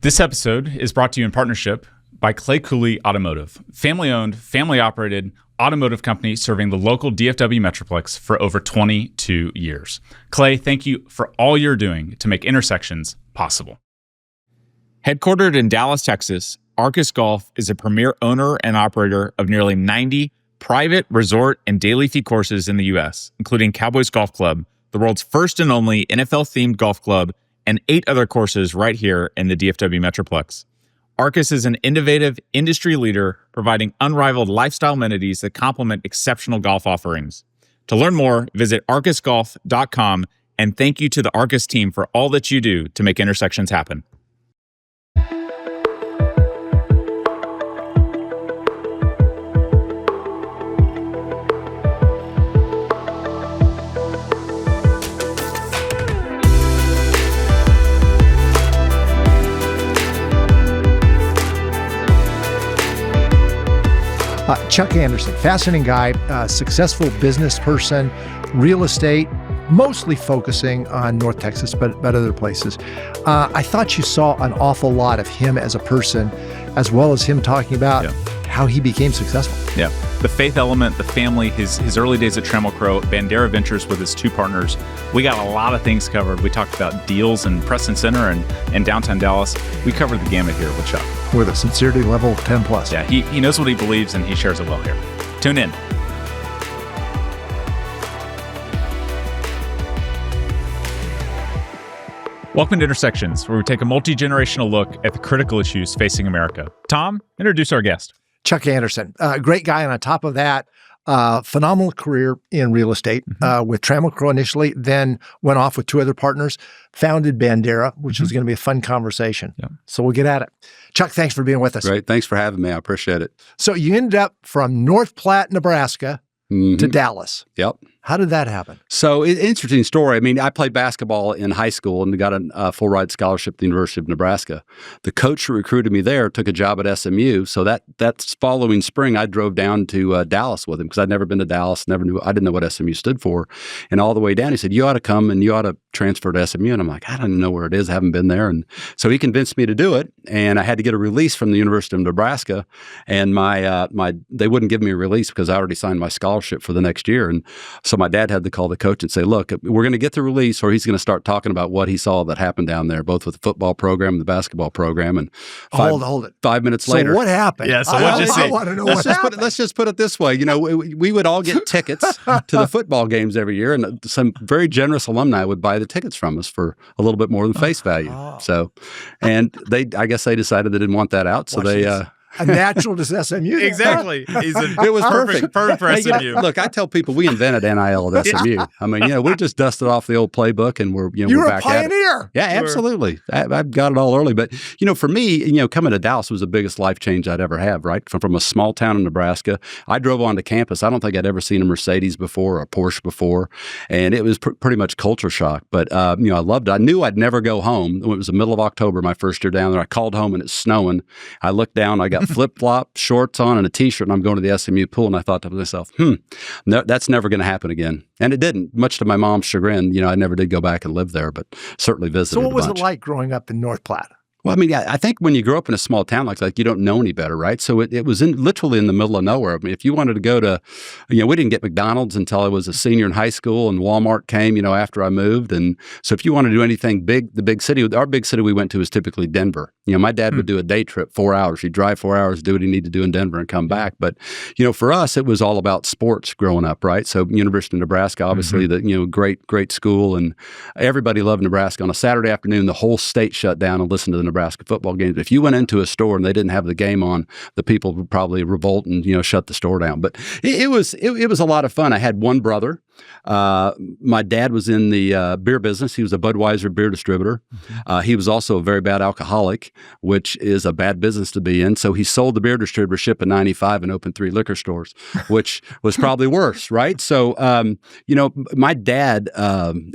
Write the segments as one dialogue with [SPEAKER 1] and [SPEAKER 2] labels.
[SPEAKER 1] This episode is brought to you in partnership by Clay Cooley Automotive, family-owned, family-operated automotive company serving the local DFW Metroplex for over 22 years. Clay, thank you for all you're doing to make intersections possible. Headquartered in Dallas, Texas, Arcus Golf is a premier owner and operator of nearly 90 private, resort, and daily fee courses in the U.S., including Cowboys Golf Club, the world's first and only NFL-themed golf club, and 8 other courses right here in the DFW Metroplex. Arcus is an innovative industry leader providing unrivaled lifestyle amenities that complement exceptional golf offerings. To learn more, visit arcusgolf.com, and thank you to the Arcus team for all that you do to make intersections happen.
[SPEAKER 2] Chuck Anderson, fascinating guy, successful business person, real estate, mostly focusing on North Texas, but other places. I thought you saw an awful lot of him as a person, as well as him talking about how he became successful.
[SPEAKER 1] Yeah. The faith element, the family, his early days at Trammell Crow, Bandera Ventures with his 2 partners. We got a lot of things covered. We talked about deals in Preston Center and downtown Dallas. We covered the gamut here with Chuck.
[SPEAKER 2] With a sincerity level 10 plus.
[SPEAKER 1] Yeah, he knows what he believes and he shares it well here. Tune in. Welcome to Intersections, where we take a multi-generational look at the critical issues facing America. Tom, introduce our guest.
[SPEAKER 2] Chuck Anderson, great guy. And on top of that, phenomenal career in real estate with Trammell Crow initially, then went off with 2 other partners, founded Bandera, which was going to be a fun conversation. Yeah. So we'll get at it. Chuck, thanks for being with us.
[SPEAKER 3] Great. Thanks for having me. I appreciate it.
[SPEAKER 2] So you ended up from North Platte, Nebraska to Dallas.
[SPEAKER 3] Yep.
[SPEAKER 2] How did that happen?
[SPEAKER 3] So, interesting story. I mean, I played basketball in high school and got a full-ride scholarship at the University of Nebraska. The coach who recruited me there took a job at SMU. So that following spring, I drove down to Dallas with him because I'd never been to Dallas, I didn't know what SMU stood for. And all the way down, he said, you ought to come and you ought to transfer to SMU. And I'm like, I don't know where it is. I haven't been there. And so he convinced me to do it. And I had to get a release from the University of Nebraska. And they wouldn't give me a release because I already signed my scholarship for the next year. And so my dad had to call the coach and say, look, we're going to get the release or he's going to start talking about what he saw that happened down there, both with the football program and the basketball program. And
[SPEAKER 2] hold it.
[SPEAKER 3] 5 minutes later.
[SPEAKER 2] So what happened?
[SPEAKER 1] Yeah, so what'd you see?
[SPEAKER 2] I want to know what happened.
[SPEAKER 3] Let's just put it this way. You know, we would all get tickets to the football games every year, and some very generous alumni would buy the tickets from us for a little bit more than face value. So, and I guess they decided they didn't want that out. So
[SPEAKER 2] a natural to SMU.
[SPEAKER 1] Exactly.
[SPEAKER 3] It was perfect.
[SPEAKER 1] Perfect for SMU.
[SPEAKER 3] Look, I tell people we invented NIL at SMU. I mean, we just dusted off the old playbook and we're back at it.
[SPEAKER 2] You're a pioneer.
[SPEAKER 3] Yeah, absolutely. I've got it all early. But, for me, coming to Dallas was the biggest life change I'd ever have, right? From a small town in Nebraska. I drove onto campus. I don't think I'd ever seen a Mercedes before or a Porsche before. And it was pretty much culture shock. But, I loved it. I knew I'd never go home. It was the middle of October, my first year down there. I called home and it's snowing. I looked down. I got flip-flop shorts on and a T-shirt, and I'm going to the SMU pool, and I thought to myself, that's never going to happen again. And it didn't, much to my mom's chagrin. I never did go back and live there, but certainly visited
[SPEAKER 2] So what was
[SPEAKER 3] a bunch.
[SPEAKER 2] it like growing up in North Platte?
[SPEAKER 3] Well, I mean, I think when you grow up in a small town like that, you don't know any better, right? So it was literally in the middle of nowhere. I mean, if you wanted to go to, we didn't get McDonald's until I was a senior in high school, and Walmart came, after I moved. And so if you want to do anything big, the big city, our big city we went to is typically Denver. My dad would do a day trip, 4 hours. He'd drive 4 hours, do what he needed to do in Denver and come back. But, for us, it was all about sports growing up, right? So University of Nebraska, obviously, great school, and everybody loved Nebraska. On a Saturday afternoon, the whole state shut down and listened to the Nebraska football games. If you went into a store and they didn't have the game on, the people would probably revolt and shut the store down. But it was a lot of fun. I had one brother. My dad was in the beer business. He was a Budweiser beer distributor. He was also a very bad alcoholic, which is a bad business to be in. So he sold the beer distributorship in '95 and opened 3 liquor stores, which was probably worse, right? So, my dad,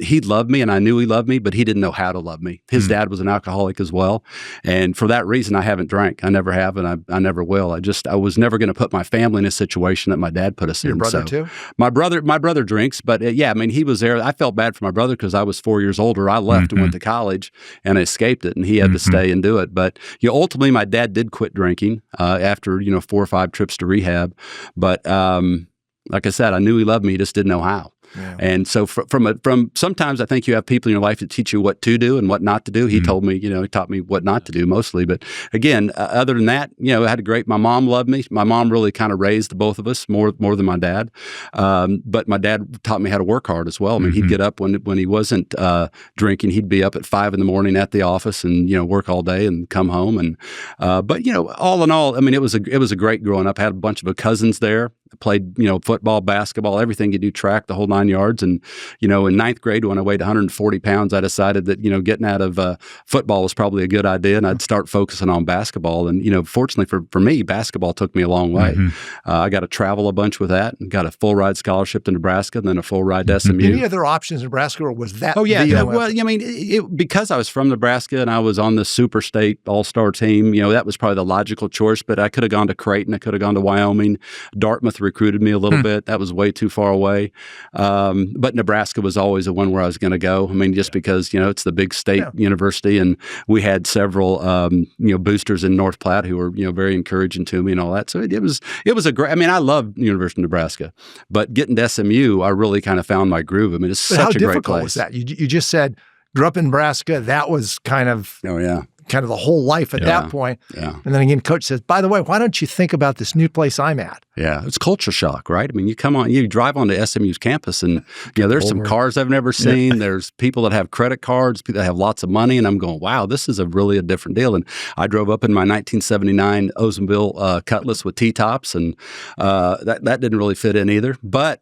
[SPEAKER 3] he loved me and I knew he loved me, but he didn't know how to love me. His dad was an alcoholic as well. And for that reason, I haven't drank. I never have, and I never will. I was never going to put my family in a situation that my dad put us in.
[SPEAKER 2] Your brother
[SPEAKER 3] so
[SPEAKER 2] too?
[SPEAKER 3] My brother drinks. mistakes. But yeah, I mean, he was there. I felt bad for my brother because I was 4 years older. I left and went to college and escaped it, and he had to stay and do it. But ultimately, my dad did quit drinking after 4 or 5 trips to rehab. But like I said, I knew he loved me. He just didn't know how. Yeah. And so from sometimes I think you have people in your life that teach you what to do and what not to do. He told me, he taught me what not to do mostly. But again, other than that, I had my mom loved me. My mom really kind of raised the both of us more than my dad. But my dad taught me how to work hard as well. I mean, he'd get up when he wasn't drinking. He'd be up at 5 a.m. at the office and work all day and come home. And but all in all, I mean, it was a great growing up. I had a bunch of cousins there. I played football, basketball, everything you do, track, the whole 9 yards. And in 9th grade, when I weighed 140 pounds, I decided that getting out of football was probably a good idea, and I'd start focusing on basketball. And fortunately for me, basketball took me a long way. I got to travel a bunch with that, and got a full ride scholarship to Nebraska, and then a full ride to SMU.
[SPEAKER 2] Any other options in Nebraska, or was that?
[SPEAKER 3] Oh yeah, well, I mean, because I was from Nebraska and I was on the Super State All-Star team, that was probably the logical choice. But I could have gone to Creighton, I could have gone to Wyoming. Dartmouth recruited me a little bit. That was way too far away. But Nebraska was always the one where I was going to go. I mean, just because, it's the big state university, and we had several, boosters in North Platte who were, very encouraging to me and all that. So it was a great, I mean, I love University of Nebraska, but getting to SMU, I really kind of found my groove. I mean, it's such a great place.
[SPEAKER 2] How difficult was that? You just said, grew up in Nebraska. That was kind of...
[SPEAKER 3] Oh, yeah.
[SPEAKER 2] Kind of the whole life at that point. Yeah. And then again, coach says, by the way, why don't you think about this new place I'm at?
[SPEAKER 3] Yeah, it's culture shock, right? I mean, you drive onto SMU's campus and, there's some cars I've never seen. Yeah. There's people that have credit cards, people that have lots of money. And I'm going, wow, this is really a different deal. And I drove up in my 1979 Oldsmobile Cutlass with T-tops, and that didn't really fit in either. But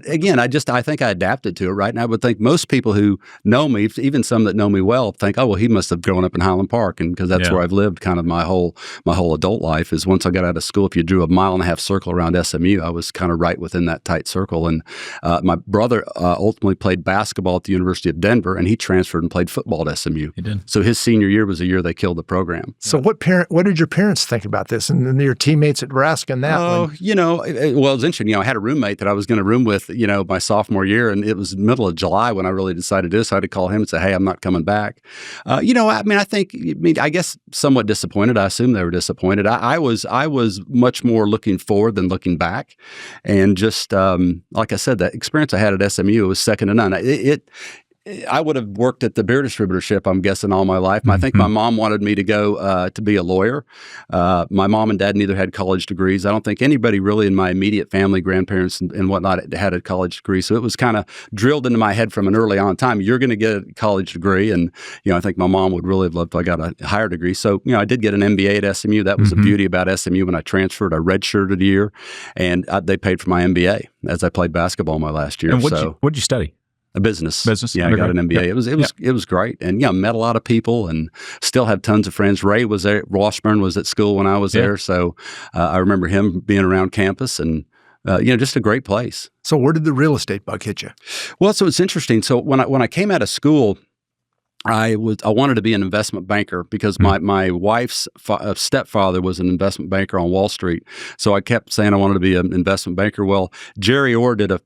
[SPEAKER 3] again, I think I adapted to it, right? And I would think most people who know me, even some that know me well, think, oh, well, he must have grown up in Highland Park. And because that's where I've lived kind of my whole adult life. Is once I got out of school, if you drew a 1.5 mile circle around SMU, I was kind of right within that tight circle. And my brother ultimately played basketball at the University of Denver, and he transferred and played football at SMU.
[SPEAKER 1] He did.
[SPEAKER 3] So his senior year was the year they killed the program.
[SPEAKER 2] So what did your parents think about this, and your teammates at Nebraska and that?
[SPEAKER 3] Well, it was interesting. I had a roommate that I was going to room with, my sophomore year, and it was middle of July when I really decided to do this. So I had to call him and say, hey, I'm not coming back. I guess somewhat disappointed. I assume they were disappointed. I was much more looking forward than looking back. And just, like I said, that experience I had at SMU was second to none. I would have worked at the beer distributorship, I'm guessing, all my life. I think my mom wanted me to go to be a lawyer. My mom and dad neither had college degrees. I don't think anybody really in my immediate family, grandparents and whatnot, had a college degree. So it was kind of drilled into my head from an early on time, you're going to get a college degree. And, I think my mom would really have loved if I got a higher degree. So, I did get an MBA at SMU. That was the beauty about SMU. When I transferred, I redshirted a year, and they paid for my MBA as I played basketball my last year.
[SPEAKER 1] And what'd you study?
[SPEAKER 3] A business.
[SPEAKER 1] Yeah,
[SPEAKER 3] I got an MBA. Yep. It was great, and met a lot of people, and still have tons of friends. Ray was there. Washburn was at school when I was there, so I remember him being around campus, and just a great place.
[SPEAKER 2] So where did the real estate bug hit you?
[SPEAKER 3] Well, so it's interesting. So when I came out of school, I wanted to be an investment banker because my wife's stepfather was an investment banker on Wall Street. So I kept saying I wanted to be an investment banker. Well, Jerry Orr did a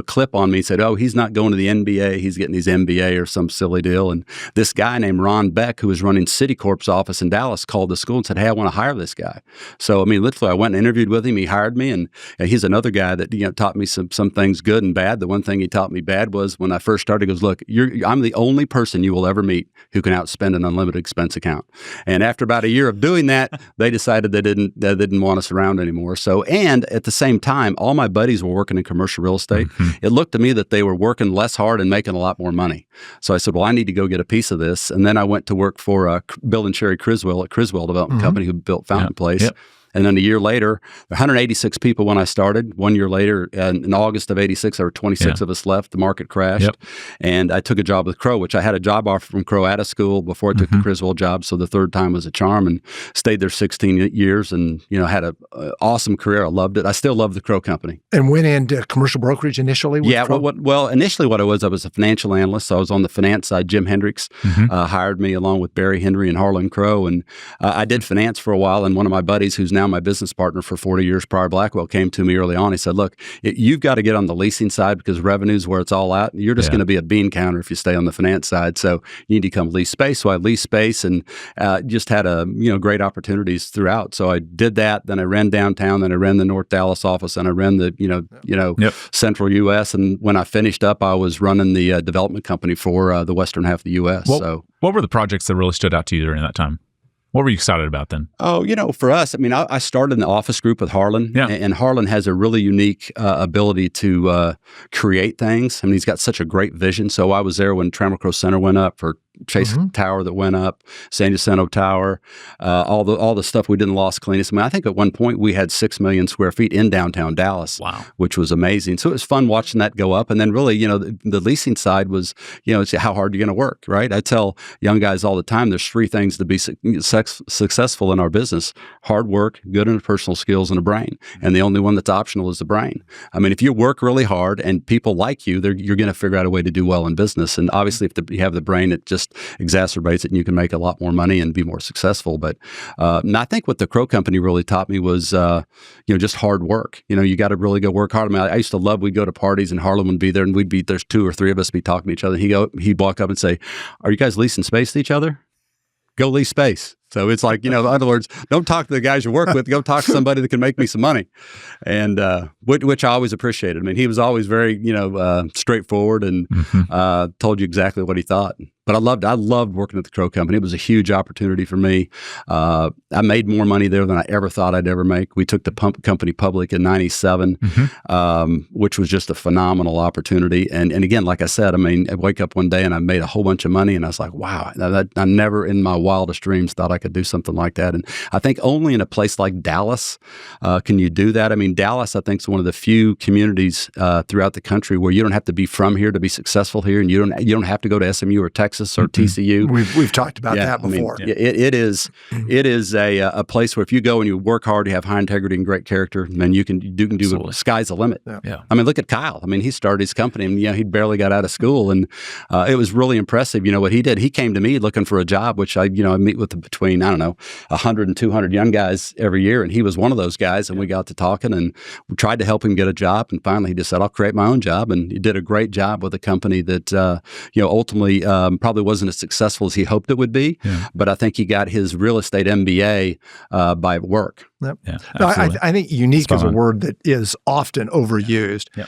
[SPEAKER 3] clip on me, said, oh, he's not going to the NBA. He's getting his MBA or some silly deal. And this guy named Ron Beck, who was running Citicorp's office in Dallas, called the school and said, hey, I want to hire this guy. So, literally I went and interviewed with him. He hired me, and he's another guy that, taught me some things good and bad. The one thing he taught me bad was when I first started, he goes, look, I'm the only person you will ever meet who can outspend an unlimited expense account. And after about a year of doing that, they decided they didn't want us around anymore. So, and at the same time, all my buddies were working in commercial real estate. It looked to me that they were working less hard and making a lot more money. So I said, well, I need to go get a piece of this. And then I went to work for Bill and Sherry Criswell at Criswell Development Company, who built Fountain Place. Yep. And then a year later, 186 people when I started. 1 year later, in August of 86, there were 26 of us left. The market crashed. Yep. And I took a job with Crow, which I had a job offer from Crow out of school before I took the Criswell job. So the third time was a charm, and stayed there 16 years and, had an awesome career. I loved it. I still love the Crow company.
[SPEAKER 2] And went into commercial brokerage initially with Crow?
[SPEAKER 3] Well, initially what I was a financial analyst. So I was on the finance side. Jim Hendricks hired me along with Barry Henry and Harlan Crow. And I did finance for a while. And one of my buddies, who's now now my business partner for 40 years prior, Blackwell, came to me early on. He said, look, you've got to get on the leasing side because revenue's where it's all at. You're just going to be a bean counter if you stay on the finance side. So you need to come lease space. So I leased space and just had great opportunities throughout. So I did that. Then I ran downtown. Then I ran the North Dallas office. And I ran the Central U.S. And when I finished up, I was running the development company for the western half of the U.S.
[SPEAKER 1] What were the projects that really stood out to you during that time? What were you excited about then?
[SPEAKER 3] Oh, for us, I started in the office group with Harlan, and Harlan has a really unique ability to create things. He's got such a great vision. So I was there when Trammell Crow Center went up, for Chase Tower that went up, San Jacinto Tower, all the stuff we did in Los Colinas. I think at one point we had 6 million square feet in downtown Dallas, which was amazing. So it was fun watching that go up. And then really, the leasing side was, it's how hard you're going to work, right? I tell young guys all the time, there's 3 things to be successful in our business: hard work, good interpersonal skills, and a brain. And the only one that's optional is the brain. If you work really hard and people like you, you're going to figure out a way to do well in business. And obviously, if you have the brain, it just exacerbates it, and you can make a lot more money and be more successful. But I think what the Crow Company really taught me was, just hard work. You got to really go work hard. I used to love, we'd go to parties and Harlan would be there, and there's 2 or 3 of us be talking to each other. He'd walk up and say, "Are you guys leasing space to each other? Go lease space." So it's like, in other words, don't talk to the guys you work with. Go talk to somebody that can make me some money, and which I always appreciated. He was always very, straightforward and told you exactly what he thought. But I loved working at the Crow Company. It was a huge opportunity for me. I made more money there than I ever thought I'd ever make. We took the company public in '97, which was just a phenomenal opportunity. And again, like I said, I wake up one day and I made a whole bunch of money, and I was like, wow, I never in my wildest dreams thought I could do something like that. And I think only in a place like Dallas can you do that. Dallas, I think, is one of the few communities throughout the country where you don't have to be from here to be successful here, and you don't have to go to SMU or Texas or TCU.
[SPEAKER 2] We've talked about that before.
[SPEAKER 3] It is a place where if you go and you work hard, you have high integrity and great character, then you can do sky's the limit.
[SPEAKER 1] Yeah.
[SPEAKER 3] Look at Kyle. He started his company, and he barely got out of school, and it was really impressive. What he did. He came to me looking for a job, which I meet with between 100 and 200 young guys every year, and he was one of those guys. And we got to talking, and we tried to help him get a job. And finally, he just said, "I'll create my own job," and he did a great job with a company that ultimately probably wasn't as successful as he hoped it would be. Yeah. But I think he got his real estate MBA by work.
[SPEAKER 2] Yep. Yeah, I think unique is a word that is often overused. Yeah.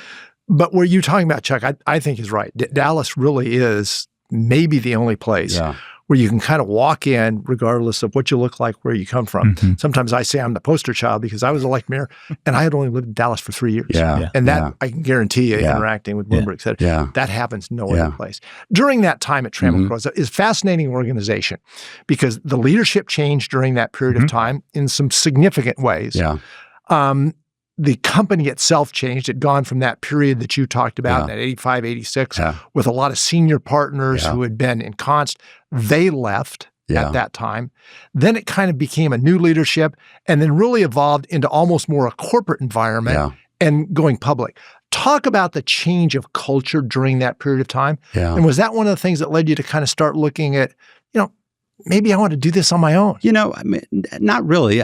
[SPEAKER 2] But what you're talking about, Chuck, I think is right. Dallas really is maybe the only place where you can kind of walk in regardless of what you look like, where you come from. Sometimes I say I'm the poster child because I was elected mayor and I had only lived in Dallas for 3 years. And that I can guarantee you, interacting with Bloomberg, et cetera, that happens no other place. During that time at Trammell Crow, it's a fascinating organization because the leadership changed during that period of time in some significant ways. The company itself changed. It had gone from that period that you talked about, in that 85, 86, with a lot of senior partners who had been ensconced. They left at that time. Then it kind of became a new leadership and then really evolved into almost more a corporate environment and going public. Talk about the change of culture during that period of time. And was that one of the things that led you to kind of start looking at, maybe I want to do this on my own?
[SPEAKER 3] Not really.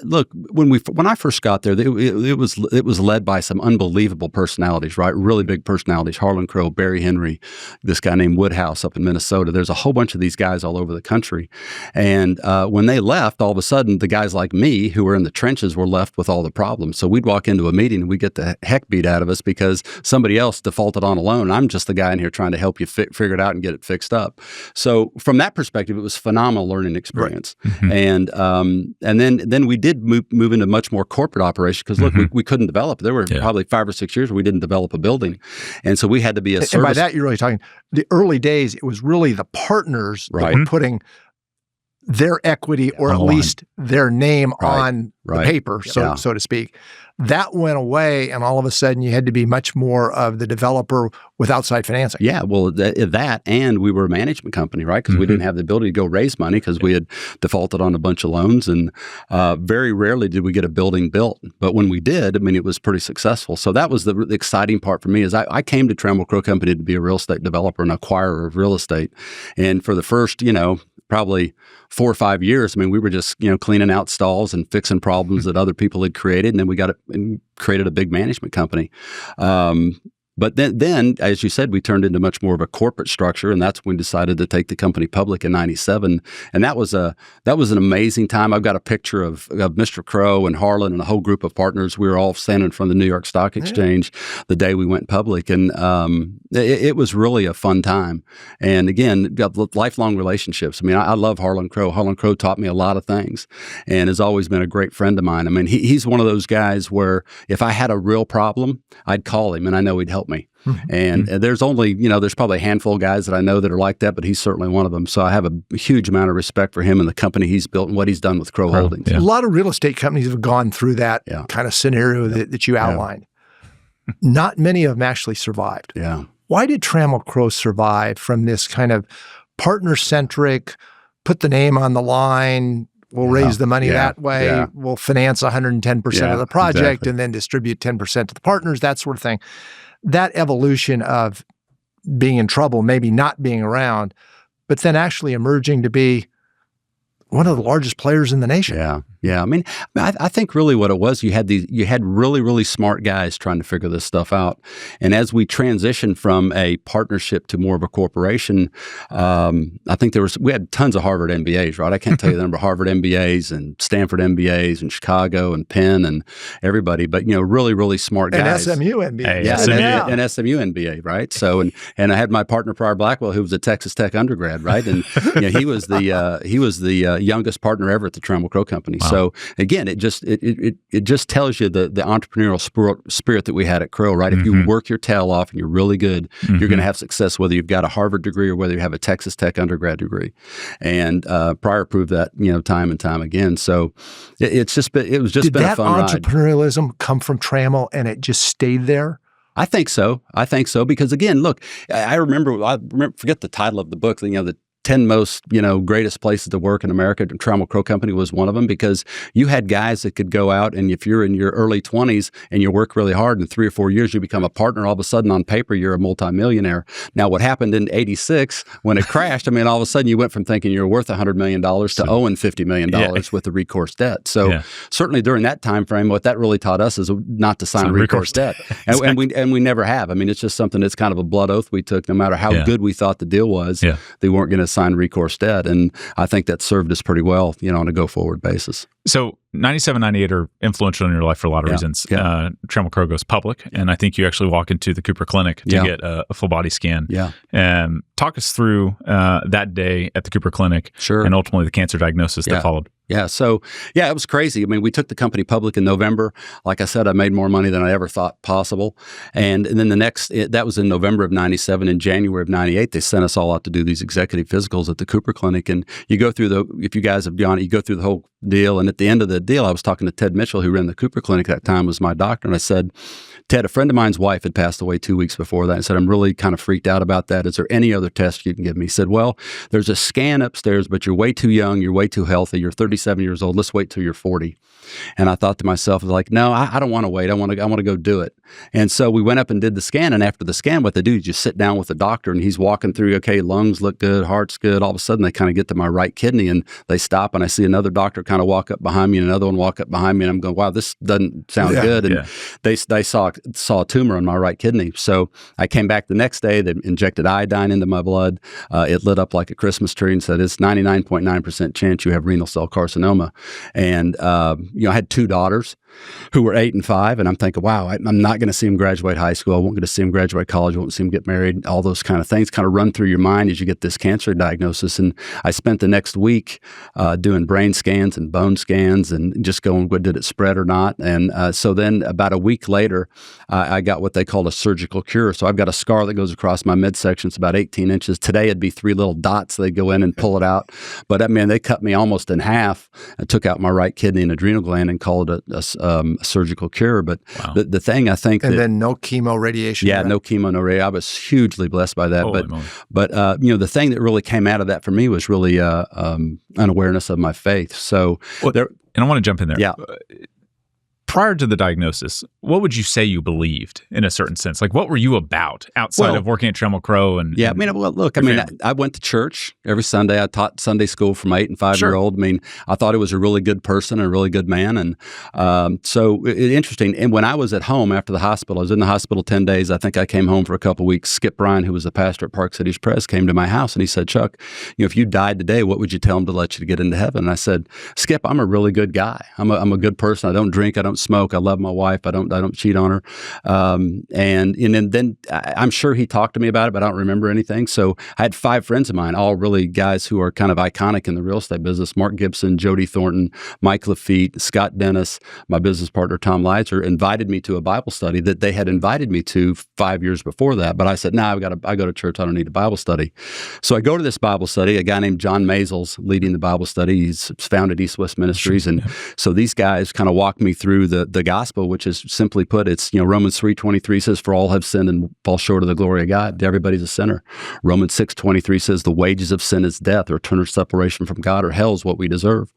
[SPEAKER 3] Look, when I first got there, it was led by some unbelievable personalities, right? Really big personalities. Harlan Crow, Barry Henry, this guy named Woodhouse up in Minnesota. There's a whole bunch of these guys all over the country. And when they left, all of a sudden, the guys like me who were in the trenches were left with all the problems. So we'd walk into a meeting and we'd get the heck beat out of us because somebody else defaulted on a loan. I'm just the guy in here trying to help you figure it out and get it fixed up. So from that perspective, it was phenomenal learning experience. And then we did move into much more corporate operation because look, we couldn't develop. There were probably 5 or 6 years where we didn't develop a building. And so we had to be a service.
[SPEAKER 2] And by that, you're really talking the early days, it was really the partners that were putting their equity or at least their name on the paper, so to speak. That went away, and all of a sudden you had to be much more of the developer with outside financing.
[SPEAKER 3] Yeah, well, that and we were a management company, right? Because we didn't have the ability to go raise money because we had defaulted on a bunch of loans, and very rarely did we get a building built. But when we did, it was pretty successful. So that was the exciting part for me is I came to Trammell Crow Company to be a real estate developer and acquirer of real estate. And for the first, probably 4 or 5 years, we were just, cleaning out stalls and fixing problems that other people had created, and then we got it and created a big management company. But then, as you said, we turned into much more of a corporate structure, and that's when we decided to take the company public in '97. And that was an amazing time. I've got a picture of Mr. Crow and Harlan and a whole group of partners. We were all standing in front of the New York Stock Exchange the day we went public, and it was really a fun time. And again, got lifelong relationships. I mean, I love Harlan Crow. Harlan Crow taught me a lot of things, and has always been a great friend of mine. I mean, he's one of those guys where if I had a real problem, I'd call him, and I know he'd help me. And there's only, there's probably a handful of guys that I know that are like that, but he's certainly one of them. So I have a huge amount of respect for him and the company he's built and what he's done with Crow Holdings.
[SPEAKER 2] A lot of real estate companies have gone through that kind of scenario that you outlined. Not many of them actually survived. Why did Trammell Crow survive from this kind of partner-centric, put the name on the line, we'll raise the money that way, we'll finance 110% of the project and then distribute 10% to the partners, that sort of thing. That evolution of being in trouble, maybe not being around, but then actually emerging to be one of the largest players in the nation.
[SPEAKER 3] Yeah. I mean, I think really what it was, you had really, really smart guys trying to figure this stuff out. And as we transitioned from a partnership to more of a corporation, I think we had tons of Harvard MBAs, right? I can't tell you the number of Harvard MBAs and Stanford MBAs and Chicago and Penn and everybody, but really, really smart guys.
[SPEAKER 2] And SMU MBA.
[SPEAKER 3] And SMU MBA, right? So, and I had my partner Prior Blackwell, who was a Texas Tech undergrad, right? And he was the youngest partner ever at the Trammell Crow Company. Wow. So again, it just tells you the entrepreneurial spirit that we had at Crow, right? If you work your tail off and you're really good, you're going to have success whether you've got a Harvard degree or whether you have a Texas Tech undergrad degree. And Prior proved that time and time again. So it was just been a fun ride. Did that
[SPEAKER 2] entrepreneurialism come from Trammell and it just stayed there?
[SPEAKER 3] I think so. Because again, look, I remember, forget the title of the book, the 10 most, greatest places to work in America. Trammell Crow Company was one of them, because you had guys that could go out, and if you're in your early 20s and you work really hard, in 3 or 4 years you become a partner, all of a sudden on paper you're a multimillionaire. Now what happened in '86 when it crashed, I mean, all of a sudden you went from thinking you're worth $100 million to owing $50 million with the recourse debt. So certainly during that time frame, what that really taught us is not to sign recourse debt. Exactly. and we never have. I mean, it's just something that's kind of a blood oath we took. No matter how good we thought the deal was, they weren't going to sign recourse debt. And I think that served us pretty well, on a go-forward basis.
[SPEAKER 1] So 97, 98 are influential in your life for a lot of reasons. Trammell Crow goes public, and I think you actually walk into the Cooper Clinic to get a full body scan. Talk us through that day at the Cooper Clinic and ultimately the cancer diagnosis that followed.
[SPEAKER 3] So it was crazy. I mean, we took the company public in November. Like I said, I made more money than I ever thought possible. And then that was in November of '97. In January of '98, they sent us all out to do these executive physicals at the Cooper Clinic. And you go through if you guys have gone, you go through the whole deal. And at the end of the deal, I was talking to Ted Mitchell, who ran the Cooper Clinic at that time, was my doctor. And I said, Ted, a friend of mine's wife had passed away 2 weeks before that. I said, I'm really kind of freaked out about that. Is there any other test you can give me? He said, well, there's a scan upstairs, but you're way too young. You're way too healthy. You're 37 years old. Let's wait till you're 40. And I thought to myself, no, I don't want to wait. I want to go do it. And so we went up and did the scan. And after the scan, what they do is you sit down with the doctor and he's walking through, okay, lungs look good, heart's good. All of a sudden, they kind of get to my right kidney and they stop, and I see another doctor kind of walk up behind me and another one walk up behind me. And I'm going, wow, this doesn't sound good. And they saw a tumor on my right kidney. So I came back the next day. They injected iodine into my blood. It lit up like a Christmas tree and said, it's 99.9% chance you have renal cell carcinoma. And, I had 2 daughters who were 8 and 5. And I'm thinking, wow, I'm not going to see them graduate high school. I won't get to see them graduate college. I won't see them get married. All those kind of things kind of run through your mind as you get this cancer diagnosis. And I spent the next week doing brain scans and bone scans and just going, did it spread or not? And so then about a week later, I got what they called a surgical cure. So I've got a scar that goes across my midsection. It's about 18 inches. Today, it'd be 3 little dots. They go in and pull it out. But I mean, they cut me almost in half. I took out my right kidney and adrenal gland and called it a surgical cure. But the thing I think
[SPEAKER 2] and then no chemo, radiation.
[SPEAKER 3] Yeah, no chemo, no radiation. I was hugely blessed by that. But the thing that really came out of that for me was really an awareness of my faith. So
[SPEAKER 1] and I want to jump in there.
[SPEAKER 3] Yeah.
[SPEAKER 1] prior to the diagnosis, what would you say you believed in a certain sense? Like, what were you about outside of working at Trammell Crow?
[SPEAKER 3] Yeah, I mean, well, look, I mean, I went to church every Sunday. I taught Sunday school from 8 and 5-year-old. I mean, I thought he was a really good person, a really good man. And so interesting. And when I was at home after the hospital, I was in the hospital 10 days. I think I came home for a couple of weeks. Skip Bryan, who was the pastor at Park Cities Pres, came to my house and he said, Chuck, if you died today, what would you tell him to let you to get into heaven? And I said, Skip, I'm a really good guy. I'm a good person. I don't drink. I don't smoke. I love my wife. I don't cheat on her. And then I'm sure he talked to me about it, but I don't remember anything. So I had 5 friends of mine, all really guys who are kind of iconic in the real estate business. Mark Gibson, Jody Thornton, Mike Lafitte, Scott Dennis, my business partner, Tom Leitzer, invited me to a Bible study that they had invited me to 5 years before that. But I said, no, I go to church. I don't need a Bible study. So I go to this Bible study. A guy named John Mazel's leading the Bible study. He's founded East West Ministries. And so these guys kind of walk me through the gospel, which is simply put, it's, Romans 3:23 says, for all have sinned and fall short of the glory of God. Everybody's a sinner. Romans 6:23 says, the wages of sin is death, or eternal separation from God, or hell is what we deserve.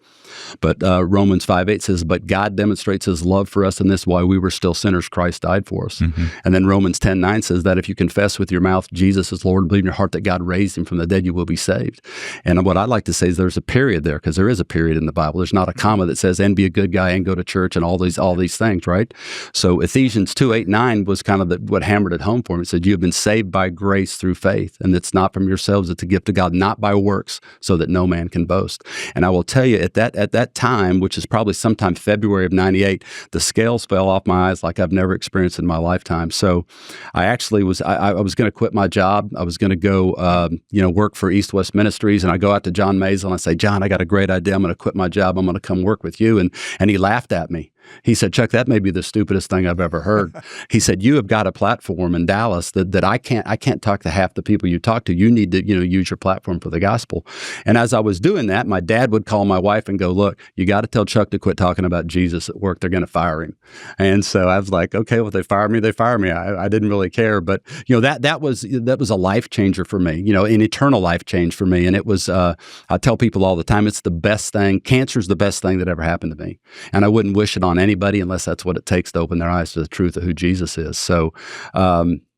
[SPEAKER 3] But Romans 5:8 says, but God demonstrates his love for us in this, while we were still sinners, Christ died for us. Mm-hmm. And then Romans 10:9 says that if you confess with your mouth Jesus is Lord and believe in your heart that God raised him from the dead, you will be saved. And what I'd like to say is there's a period there, because there is a period in the Bible. There's not a comma that says, and be a good guy and go to church and all these things, right? So Ephesians 2:8-9 was kind of what hammered it home for me. It said, you have been saved by grace through faith, and it's not from yourselves, it's a gift of God, not by works, so that no man can boast. And I will tell you, at that time, which is probably sometime February of 98, the scales fell off my eyes like I've never experienced in my lifetime. So I actually was going to quit my job. I was going to go work for East West Ministries, and I go out to John Mazel and I say, John, I got a great idea. I'm going to quit my job. I'm going to come work with you. And he laughed at me. He said, Chuck, that may be the stupidest thing I've ever heard. He said, you have got a platform in Dallas that I can't talk to half the people you talk to. You need to, use your platform for the gospel. And as I was doing that, my dad would call my wife and go, look, you got to tell Chuck to quit talking about Jesus at work. They're going to fire him. And so I was like, okay, well, if they fire me, they fire me. I didn't really care. But, that was a life changer for me, an eternal life change for me. And it was, I tell people all the time, it's the best thing. Cancer's the best thing that ever happened to me. And I wouldn't wish it on anybody unless that's what it takes to open their eyes to the truth of who Jesus is. So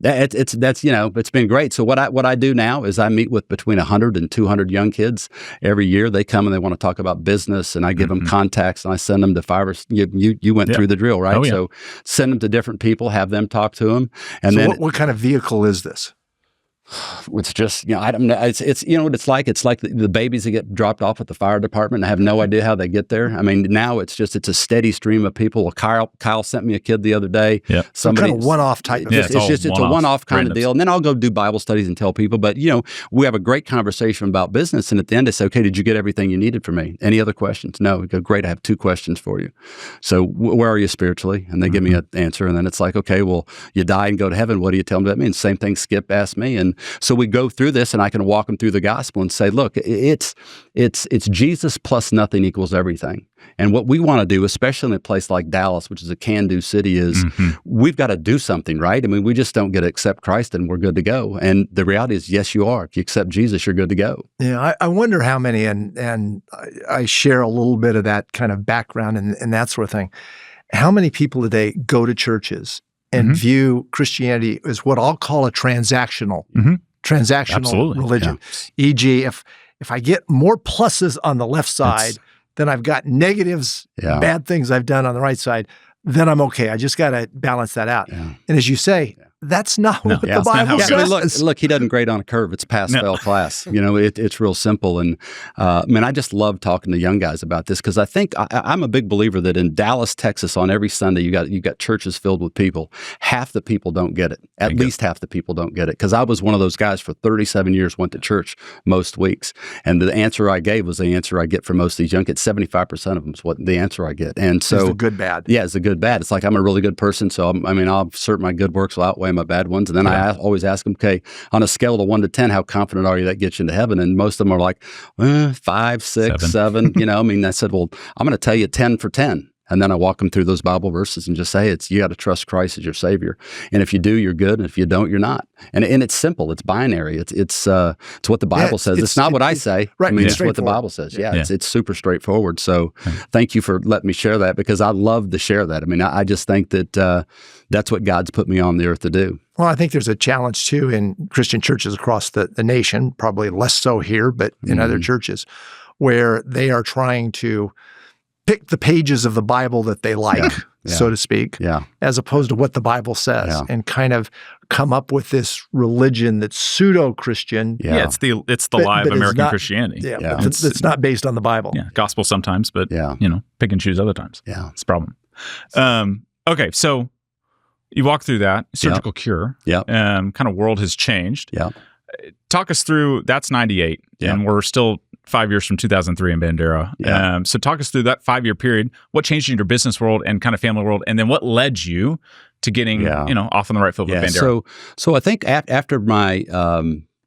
[SPEAKER 3] it's been great. So what I do now is I meet with between 100 and 200 young kids every year. They come and they want to talk about business, and I give them contacts, and I send them to 5 or you went through the drill, right? Oh, yeah. So send them to different people, have them talk to them, and
[SPEAKER 2] so
[SPEAKER 3] then
[SPEAKER 2] what kind of vehicle is this?
[SPEAKER 3] It's just, I don't know. It's what it's like. It's like the babies that get dropped off at the fire department. I have no idea how they get there. I mean, now it's a steady stream of people. Well, Kyle sent me a kid the other day. Yeah.
[SPEAKER 2] Somebody, kind of one-off type of
[SPEAKER 3] it's a one-off kind of deal. And then I'll go do Bible studies and tell people. But, we have a great conversation about business. And at the end, I say, okay, did you get everything you needed from me? Any other questions? No. We go, great. I have 2 questions for you. So where are you spiritually? And they give me an answer. And then it's like, okay, well, you die and go to heaven. What do you tell them that means? Same thing Skip asked me. And so we go through this, and I can walk them through the gospel and say, look, it's Jesus plus nothing equals everything. And what we want to do, especially in a place like Dallas, which is a can-do city, is we've got to do something, right? I mean, we just don't get to accept Christ and we're good to go. And the reality is, yes, you are. If you accept Jesus, you're good to go.
[SPEAKER 2] Yeah, I wonder how many, and I share a little bit of that kind of background and that sort of thing. How many people today go to churches and view Christianity as what I'll call a transactional religion. Yeah. E.g., if I get more pluses on the left side than I've got negatives, bad things I've done on the right side, then I'm okay. I just got to balance that out. Yeah. And as you say, that's not what the Bible says.
[SPEAKER 3] I mean, look, he doesn't grade on a curve. It's pass-fail class. It's real simple. And I just love talking to young guys about this, because I think I'm a big believer that in Dallas, Texas, on every Sunday, you got churches filled with people. Half the people don't get it. At least half the people don't get it. Because I was one of those guys for 37 years, went to church most weeks. And the answer I gave was the answer I get for most of these young kids. 75% of them is what the answer I get. And so
[SPEAKER 2] it's the good bad.
[SPEAKER 3] Yeah, it's the good bad. It's like I'm a really good person, so I'll assert my good works will outweigh my bad ones. And then I always ask them, okay, on a scale of 1 to 10, how confident are you that gets you into heaven? And most of them are like, 5, 6, 7. I said, well, I'm going to tell you 10 for 10. And then I walk them through those Bible verses and just say, you got to trust Christ as your Savior. And if you do, you're good. And if you don't, you're not. And it's simple. It's binary. It's what the Bible says. It's not what I say.
[SPEAKER 2] Right.
[SPEAKER 3] I mean, it's what the Bible says. Yeah. It's super straightforward. So thank you for letting me share that, because I love to share that. I mean, I just think that that's what God's put me on the earth to do.
[SPEAKER 2] Well, I think there's a challenge too in Christian churches across the nation, probably less so here, but in other churches, where they are trying to pick the pages of the Bible that they like, so to speak, as opposed to what the Bible says, and kind of come up with this religion that's pseudo-Christian.
[SPEAKER 1] Yeah, it's the lie of American Christianity.
[SPEAKER 2] Yeah, it's not based on the Bible.
[SPEAKER 1] Yeah, gospel sometimes, but pick and choose other times.
[SPEAKER 3] Yeah,
[SPEAKER 1] it's a problem. Okay, so you walk through that surgical cure.
[SPEAKER 3] Yeah,
[SPEAKER 1] kind of world has changed.
[SPEAKER 3] Yeah,
[SPEAKER 1] talk us through. That's 98, and we're still 5 years from 2003 in Bandera.
[SPEAKER 3] Yeah.
[SPEAKER 1] So talk us through that 5-year period. What changed in your business world and kind of family world, and then what led you to getting off on the right foot with Bandera?
[SPEAKER 3] So I think after my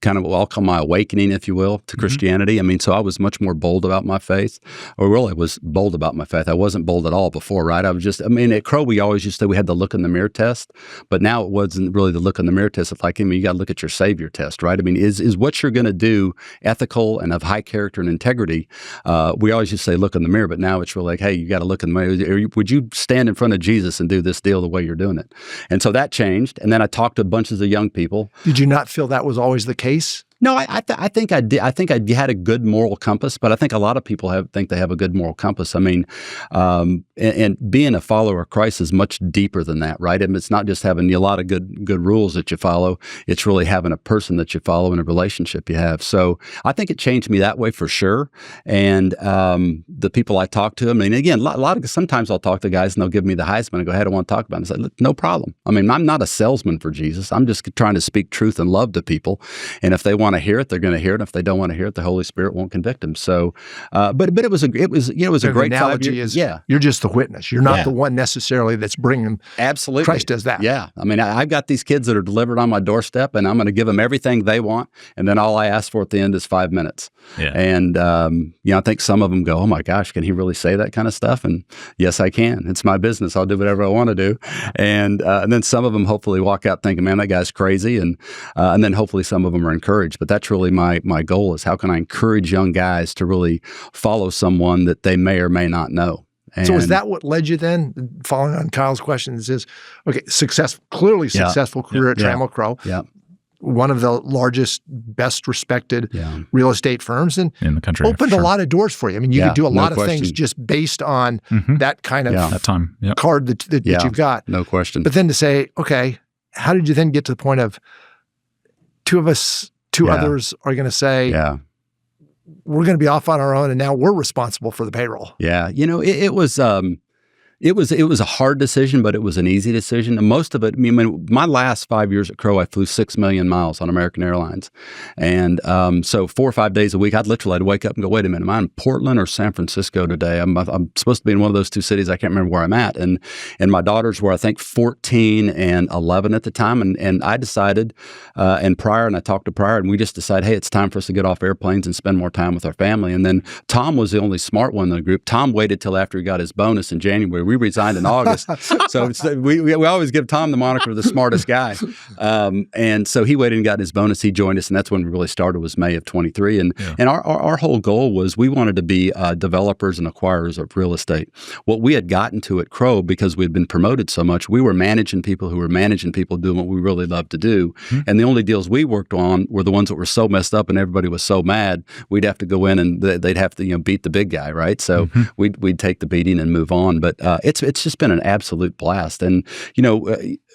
[SPEAKER 3] kind of what I'll call my awakening, if you will, to Christianity. I mean, so I was much more bold about my faith, or really was bold about my faith. I wasn't bold at all before, right? At Crow, we always used to say we had the look in the mirror test, but now it wasn't really the look in the mirror test. It's like, you got to look at your Savior test, right? I mean, is what you're going to do ethical and of high character and integrity? We always used to say look in the mirror, but now it's really like, hey, you got to look in the mirror. Would you stand in front of Jesus and do this deal the way you're doing it? And so that changed. And then I talked to bunches of young people.
[SPEAKER 2] Did you not feel that was always the case?
[SPEAKER 3] No, I think I did. I think I had a good moral compass, but I think a lot of people think they have a good moral compass. I mean, and being a follower of Christ is much deeper than that, right? I mean, it's not just having a lot of good rules that you follow. It's really having a person that you follow and a relationship you have. So I think it changed me that way for sure. And the people I talk to, I mean, again, sometimes I'll talk to guys and they'll give me the Heisman and go, hey, I don't want to talk about it. And I say, no problem. I mean, I'm not a salesman for Jesus. I'm just trying to speak truth and love to people. And if they want to hear it, they're going to hear it. If they don't want to hear it, the Holy Spirit won't convict them. So, but it was a great
[SPEAKER 2] analogy.
[SPEAKER 3] 5 years.
[SPEAKER 2] You're just the witness. You're not the one necessarily that's bringing them.
[SPEAKER 3] Absolutely,
[SPEAKER 2] Christ does that.
[SPEAKER 3] Yeah, I mean, I've got these kids that are delivered on my doorstep, and I'm going to give them everything they want, and then all I ask for at the end is 5 minutes.
[SPEAKER 1] Yeah.
[SPEAKER 3] And I think some of them go, "Oh my gosh, can he really say that kind of stuff?" And yes, I can. It's my business. I'll do whatever I want to do. And then some of them hopefully walk out thinking, "Man, that guy's crazy," and then hopefully some of them are encouraged. But that's really my goal, is how can I encourage young guys to really follow someone that they may or may not know.
[SPEAKER 2] So is that what led you then, following on Kyle's questions, is, okay, clearly successful career at Trammell Crow.
[SPEAKER 3] Yeah.
[SPEAKER 2] One of the largest, best respected real estate firms in the country. Opened a lot of doors for you. I mean, you could do a lot of things just based on that kind of
[SPEAKER 1] that time.
[SPEAKER 2] card that you've got.
[SPEAKER 3] No question.
[SPEAKER 2] But then to say, okay, how did you then get to the point of two others are going to say, we're going to be off on our own, and now we're responsible for the payroll?
[SPEAKER 3] Yeah, it was a hard decision, but it was an easy decision. And most of it, I mean, my last 5 years at Crow, I flew 6 million miles on American Airlines. And so 4 or 5 days a week, I'd wake up and go, wait a minute, am I in Portland or San Francisco today? I'm supposed to be in one of those two cities. I can't remember where I'm at. And my daughters were, I think, 14 and 11 at the time. And I decided, and I talked to Pryor, and we just decided, hey, it's time for us to get off airplanes and spend more time with our family. And then Tom was the only smart one in the group. Tom waited till after he got his bonus in January. We resigned in August. So we always give Tom the moniker of the smartest guy. And so he waited and got his bonus. He joined us, and that's when we really started, was May of 23. And our whole goal was we wanted to be developers and acquirers of real estate. What we had gotten to at Crow, because we had been promoted so much, we were managing people who were managing people doing what we really loved to do. And the only deals we worked on were the ones that were so messed up and everybody was so mad, we'd have to go in and they'd have to beat the big guy, right? So we'd take the beating and move on. But it's just been an absolute blast. And,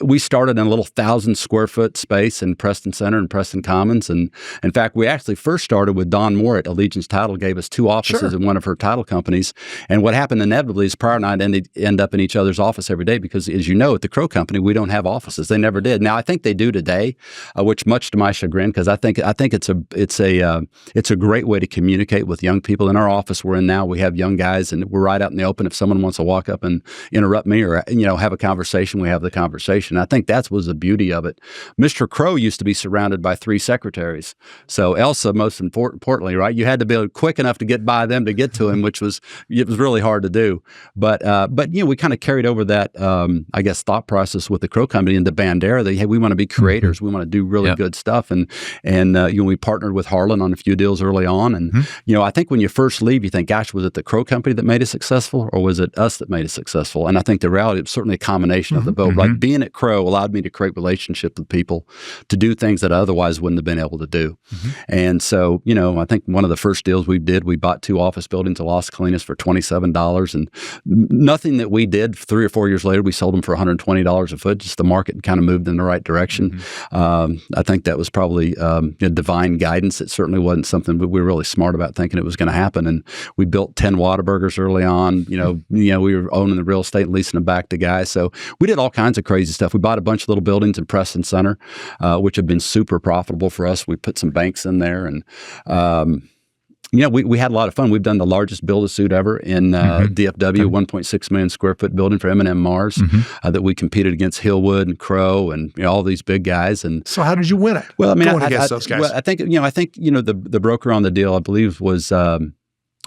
[SPEAKER 3] we started in a little 1,000 square foot space in Preston Center and Preston Commons. And in fact, we actually first started with Dawn Moore at Allegiance Title, gave us 2 offices in one of her title companies. And what happened inevitably is Pryor and I end up in each other's office every day because, as you know, at the Crow Company, we don't have offices. They never did. Now, I think they do today, which much to my chagrin, because I think it's a great way to communicate with young people. In our office we're in now, we have young guys, and we're right out in the open. If someone wants to walk up and and interrupt me or, have a conversation, we have the conversation. I think that was the beauty of it. Mr. Crow used to be surrounded by 3 secretaries. So Elsa, most importantly, right, you had to be quick enough to get by them to get to him, it was really hard to do. But we kind of carried over that, thought process with the Crow Company into Bandera. Hey, we want to be creators. We want to do really good stuff. And we partnered with Harlan on a few deals early on. And, I think when you first leave, you think, gosh, was it the Crow Company that made us successful or was it us that made us successful? And I think the reality is certainly a combination of the both. Like being at Crow allowed me to create relationships with people to do things that I otherwise wouldn't have been able to do. And so, I think one of the first deals we did, we bought 2 office buildings in Los Colinas for $27. And nothing that we did 3 or 4 years later, we sold them for $120 a foot. Just the market kind of moved in the right direction. I think that was probably divine guidance. It certainly wasn't something we were really smart about thinking it was going to happen. And we built 10 Whataburgers early on. We were owning the real estate and leasing them back to guys. So we did all kinds of crazy stuff. We bought a bunch of little buildings in Preston Center, which have been super profitable for us. We put some banks in there and we had a lot of fun. We've done the largest build-a-suit ever in DFW, 1.6 million square foot building for M&M Mars that we competed against Hillwood and Crow and all these big guys. And
[SPEAKER 2] so, how did you win it?
[SPEAKER 3] Well, I mean,
[SPEAKER 2] going against those guys.
[SPEAKER 3] Well, I think the broker on the deal, I believe, was.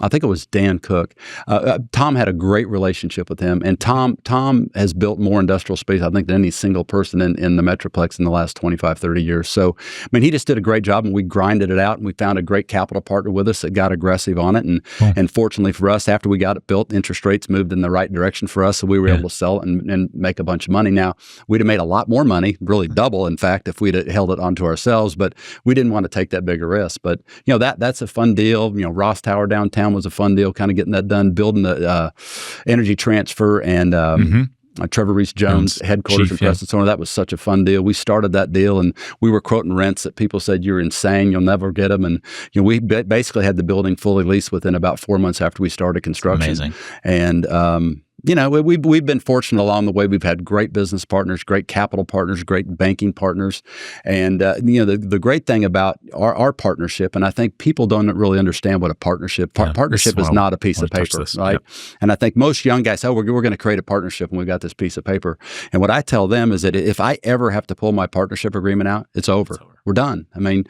[SPEAKER 3] I think it was Dan Cook. Tom had a great relationship with him, and Tom has built more industrial space, I think, than any single person in the Metroplex in the last 25, 30 years. So, I mean, he just did a great job, and we grinded it out, and we found a great capital partner with us that got aggressive on it. And fortunately for us, after we got it built, interest rates moved in the right direction for us, so we were able to sell it and make a bunch of money. Now, we'd have made a lot more money, really double, in fact, if we'd have held it onto ourselves, but we didn't want to take that big a risk. But, that's a fun deal. Ross Tower downtown was a fun deal, kind of getting that done, building the Energy Transfer and Trevor Reese Jones headquarters in Preston Center. That was such a fun deal. We started that deal and we were quoting rents that people said, you're insane, you'll never get them. And we basically had the building fully leased within about 4 months after we started construction.
[SPEAKER 1] Amazing.
[SPEAKER 3] And we've been fortunate along the way. We've had great business partners, great capital partners, great banking partners. And, the great thing about our partnership, and I think people don't really understand what a partnership is not a piece of paper, right? Yep. And I think most young guys say, we're going to create a partnership and we've got this piece of paper. And what I tell them is that if I ever have to pull my partnership agreement out, it's over. We're done. I mean,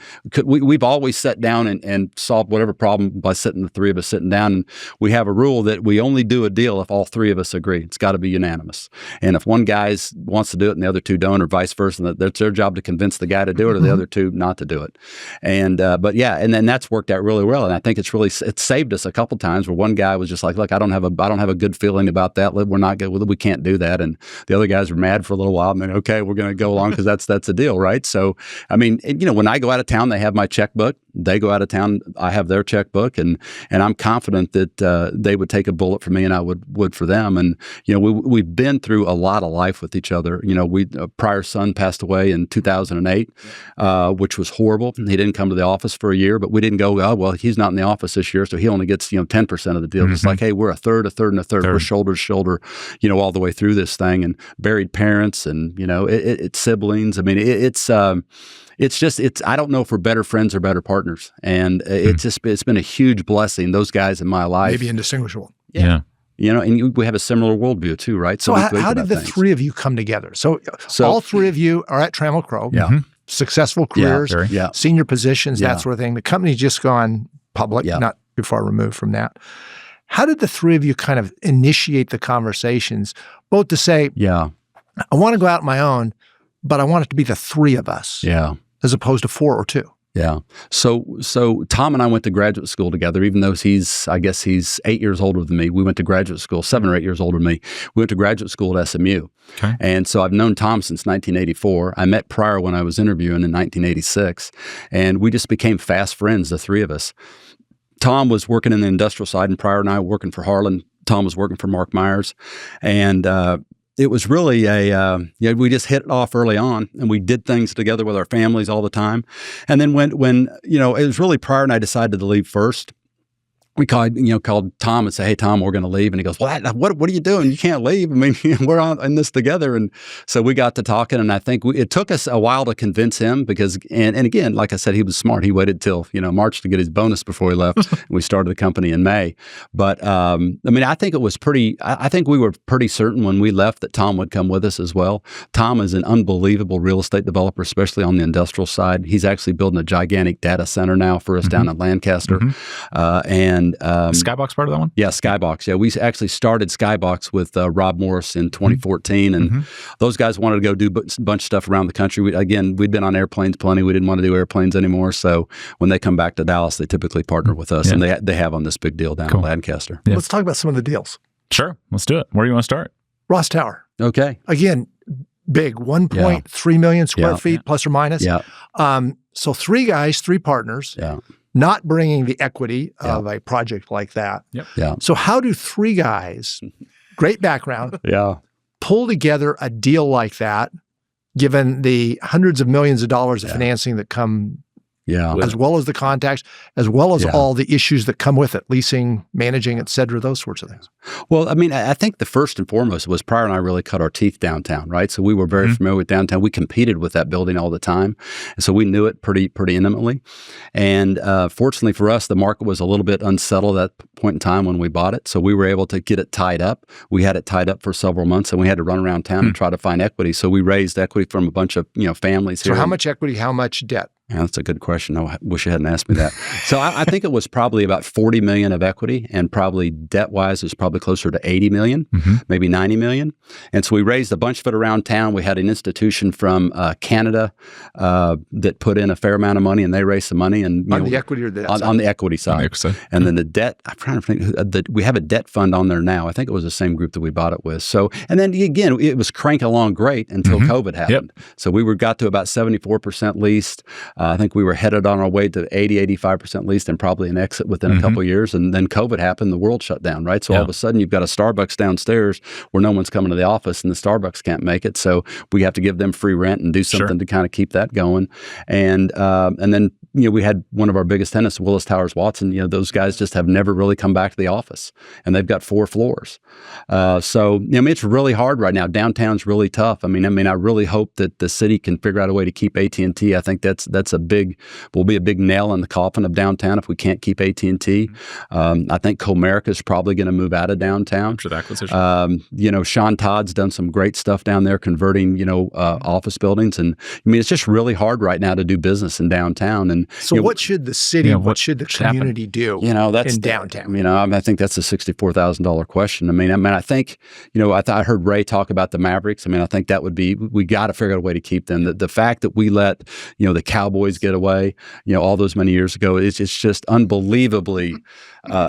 [SPEAKER 3] we've always sat down and solved whatever problem by the 3 of us sitting down. And we have a rule that we only do a deal if all 3 of us agree. It's got to be unanimous. And if one guy wants to do it and the other 2 don't, or vice versa, that's their job to convince the guy to do it or the other 2 not to do it. And and then that's worked out really well. And I think it's saved us a couple times where one guy was just like, look, I don't have a good feeling about that. We're not good with it. We can't do that. And the other guys were mad for a little while. And then, okay, we're going to go along because that's the deal, right? So, I mean, when I go out of town, they have my checkbook. They go out of town, I have their checkbook, and I'm confident that they would take a bullet for me and I would for them. And we've been through a lot of life with each other. Prior son passed away in 2008, which was horrible. He didn't come to the office for a year, but we didn't go, oh, well, he's not in the office this year, so he only gets 10% of the deal. It's like, hey, we're a third, and a third. We're shoulder to shoulder, all the way through this thing. And buried parents, and it's siblings. I mean, it's I don't know if we're better friends or better partners. And it's been a huge blessing, those guys in my life.
[SPEAKER 2] Maybe indistinguishable.
[SPEAKER 1] Yeah.
[SPEAKER 3] And we have a similar worldview too, right?
[SPEAKER 2] So how did the 3 of you come together? So all 3 of you are at Trammell Crow. Yeah. Successful careers, senior positions, that sort of thing. The company's just gone public, not too far removed from that. How did the 3 of you kind of initiate the conversations, both to say, I want to go out on my own, but I want it to be the 3 of us.
[SPEAKER 3] Yeah.
[SPEAKER 2] As opposed to 4 or 2.
[SPEAKER 3] Yeah. So Tom and I went to graduate school together, even though he's 8 years older than me. We went to graduate school, 7 or 8 years older than me. We went to graduate school at SMU. Okay. And so I've known Tom since 1984. I met Pryor when I was interviewing in 1986. And we just became fast friends, the 3 of us. Tom was working in the industrial side, and Pryor and I were working for Harlan. Tom was working for Mark Myers. And it was really we just hit it off early on, and we did things together with our families all the time. And then when it was really Pryor and I decided to leave first. we called Tom and said, "Hey, Tom, we're going to leave." And he goes, "What are you doing? You can't leave. I mean, we're in this together." And so we got to talking, and I think it took us a while to convince him because, and again, like I said, he was smart. He waited till March to get his bonus before he left. And we started the company in May. But I mean, I think it was I think we were pretty certain when we left that Tom would come with us as well. Tom is an unbelievable real estate developer, especially on the industrial side. He's actually building a gigantic data center now for us down in Lancaster, and
[SPEAKER 1] Skybox part of that one?
[SPEAKER 3] Yeah, Skybox. Yeah, we actually started Skybox with Rob Morris in 2014, and those guys wanted to go do a bunch of stuff around the country. We'd been on airplanes plenty. We didn't want to do airplanes anymore, so when they come back to Dallas, they typically partner with us, and they have on this big deal down in Lancaster.
[SPEAKER 2] Yeah. Let's talk about some of the deals.
[SPEAKER 1] Sure, let's do it. Where do you want to start?
[SPEAKER 2] Ross Tower.
[SPEAKER 3] Okay.
[SPEAKER 2] Again, big, 1.3 million square feet, plus or minus.
[SPEAKER 3] Yeah.
[SPEAKER 2] So 3 guys, 3 partners.
[SPEAKER 3] Yeah.
[SPEAKER 2] Not bringing the equity of a project like that.
[SPEAKER 1] Yep.
[SPEAKER 3] Yeah.
[SPEAKER 2] So how do 3 guys, great background, pull together a deal like that, given the hundreds of millions of dollars of financing that come, as well as the contacts, as well as all the issues that come with it, leasing, managing, et cetera, those sorts of things?
[SPEAKER 3] Well, I mean, I think the first and foremost was Pryor and I really cut our teeth downtown, right? So we were very familiar with downtown. We competed with that building all the time. And so we knew it pretty intimately. And fortunately for us, the market was a little bit unsettled at that point in time when we bought it. So we were able to get it tied up. We had it tied up for several months, and we had to run around town and try to find equity. So we raised equity from a bunch of families here.
[SPEAKER 2] So how much equity, how much debt?
[SPEAKER 3] Yeah, that's a good question. I wish you hadn't asked me that. So I think it was probably about 40 million of equity, and probably debt-wise, it was probably closer to 80 million, maybe 90 million. And so we raised a bunch of it around town. We had an institution from Canada that put in a fair amount of money, and they raised some money. And
[SPEAKER 2] on the equity or the debt side?
[SPEAKER 3] On the equity side. And then the debt, I'm trying to think, we have a debt fund on there now. I think it was the same group that we bought it with. So, and then again, it was cranking along great until COVID happened. So we got to about 74% leased. I think we were headed on our way to 85% leased and probably an exit within a couple of years. And then COVID happened, the world shut down, right? So all of a sudden you've got a Starbucks downstairs where no one's coming to the office and the Starbucks can't make it. So we have to give them free rent and do something to kind of keep that going. And then, we had one of our biggest tenants, Willis Towers Watson. Those guys just have never really come back to the office, and they've got 4 floors. So, I mean, it's really hard right now. Downtown's really tough. I mean, I really hope that the city can figure out a way to keep AT&T. I think that's will be a big nail in the coffin of downtown if we can't keep AT&T. I think Comerica is probably going to move out of downtown.
[SPEAKER 1] After the acquisition.
[SPEAKER 3] Sean Todd's done some great stuff down there converting, office buildings. And I mean, it's just really hard right now to do business in downtown. And
[SPEAKER 2] so what should the city, what should the community do
[SPEAKER 3] that's
[SPEAKER 2] in downtown?
[SPEAKER 3] I think that's a $64,000 question. I think, I heard Ray talk about the Mavericks. I think that would be, we got to figure out a way to keep them. The fact that we let, the Cowboys get away, all those many years ago, it's just unbelievably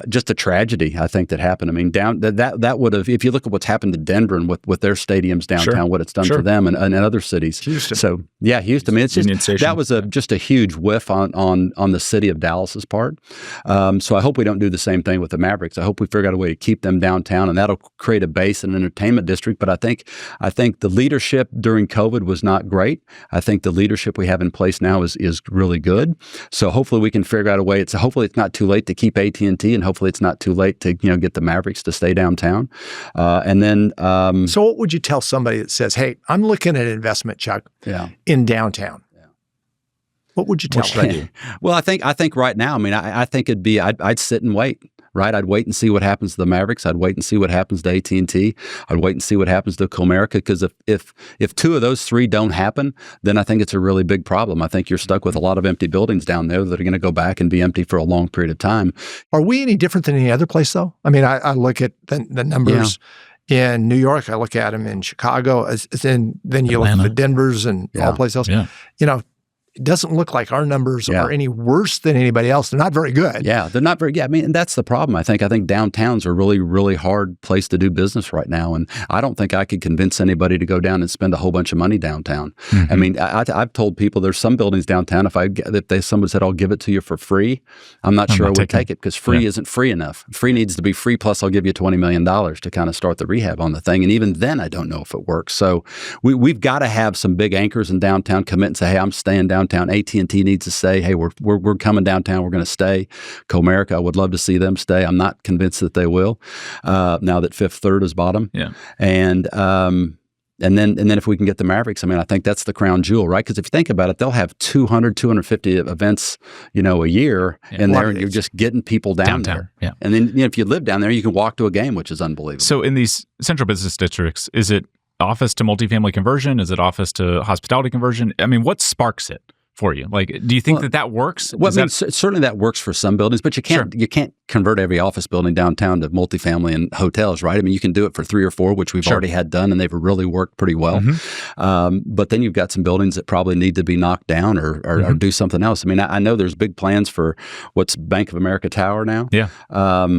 [SPEAKER 3] just a tragedy, I think, that happened. I mean, that would have, if you look at what's happened to Denver and with their stadiums downtown, what it's done for them and other cities.
[SPEAKER 2] Houston.
[SPEAKER 3] So, Houston. I mean, it's just, that was just a huge whiff on the city of Dallas's part. So I hope we don't do the same thing with the Mavericks. I hope we figure out a way to keep them downtown, and that'll create a base and entertainment district. But I think the leadership during COVID was not great. I think the leadership we have in place now is really good. So hopefully we can figure out a way. Hopefully it's not too late to keep AT&T, and hopefully it's not too late to get the Mavericks to stay downtown. And then
[SPEAKER 2] so what would you tell somebody that says, "Hey, I'm looking at investment, Chuck, in downtown"? What would you tell them?
[SPEAKER 3] Well, I think right now, I think it'd be, I'd sit and wait. Right, I'd wait and see what happens to the Mavericks. I'd wait and see what happens to AT&T. I'd wait and see what happens to Comerica, because if 2 of those 3 don't happen, then I think it's a really big problem. I think you're stuck with a lot of empty buildings down there that are going to go back and be empty for a long period of time.
[SPEAKER 2] Are we any different than any other place, though? I look at the numbers in New York. I look at them in Chicago, then you look at the Denvers and all places else. It doesn't look like our numbers are any worse than anybody else. They're not very good.
[SPEAKER 3] Yeah, they're not very good. And that's the problem. I think downtowns are a really, really hard place to do business right now. And I don't think I could convince anybody to go down and spend a whole bunch of money downtown. I've told people there's some buildings downtown, if somebody said, "I'll give it to you for free," I'm not sure I would take it, because free isn't free enough. Free needs to be free, plus I'll give you $20 million to kind of start the rehab on the thing. And even then, I don't know if it works. So we've got to have some big anchors in downtown commit and say, "Hey, I'm staying down downtown. AT&T needs to say, hey, we're coming downtown. We're going to stay. Comerica, I would love to see them stay. I'm not convinced that they will now that Fifth Third is bottom.
[SPEAKER 1] Yeah.
[SPEAKER 3] And then if we can get the Mavericks, I mean, I think that's the crown jewel, right? Because if you think about it, they'll have 200, 250 events, a year in there, and you're just getting people downtown. There.
[SPEAKER 1] Yeah.
[SPEAKER 3] And then if you live down there, you can walk to a game, which is unbelievable.
[SPEAKER 1] So in these central business districts, is it office to multifamily conversion? Is it office to hospitality conversion? I mean, what sparks it for you? Like, do you think that works?
[SPEAKER 3] Well, certainly that works for some buildings, but you can't convert every office building downtown to multifamily and hotels, right? I mean, you can do it for 3 or 4, which we've already had done, and they've really worked pretty well. But then you've got some buildings that probably need to be knocked down or do something else. I mean, I know there's big plans for what's Bank of America Tower now.
[SPEAKER 1] Yeah,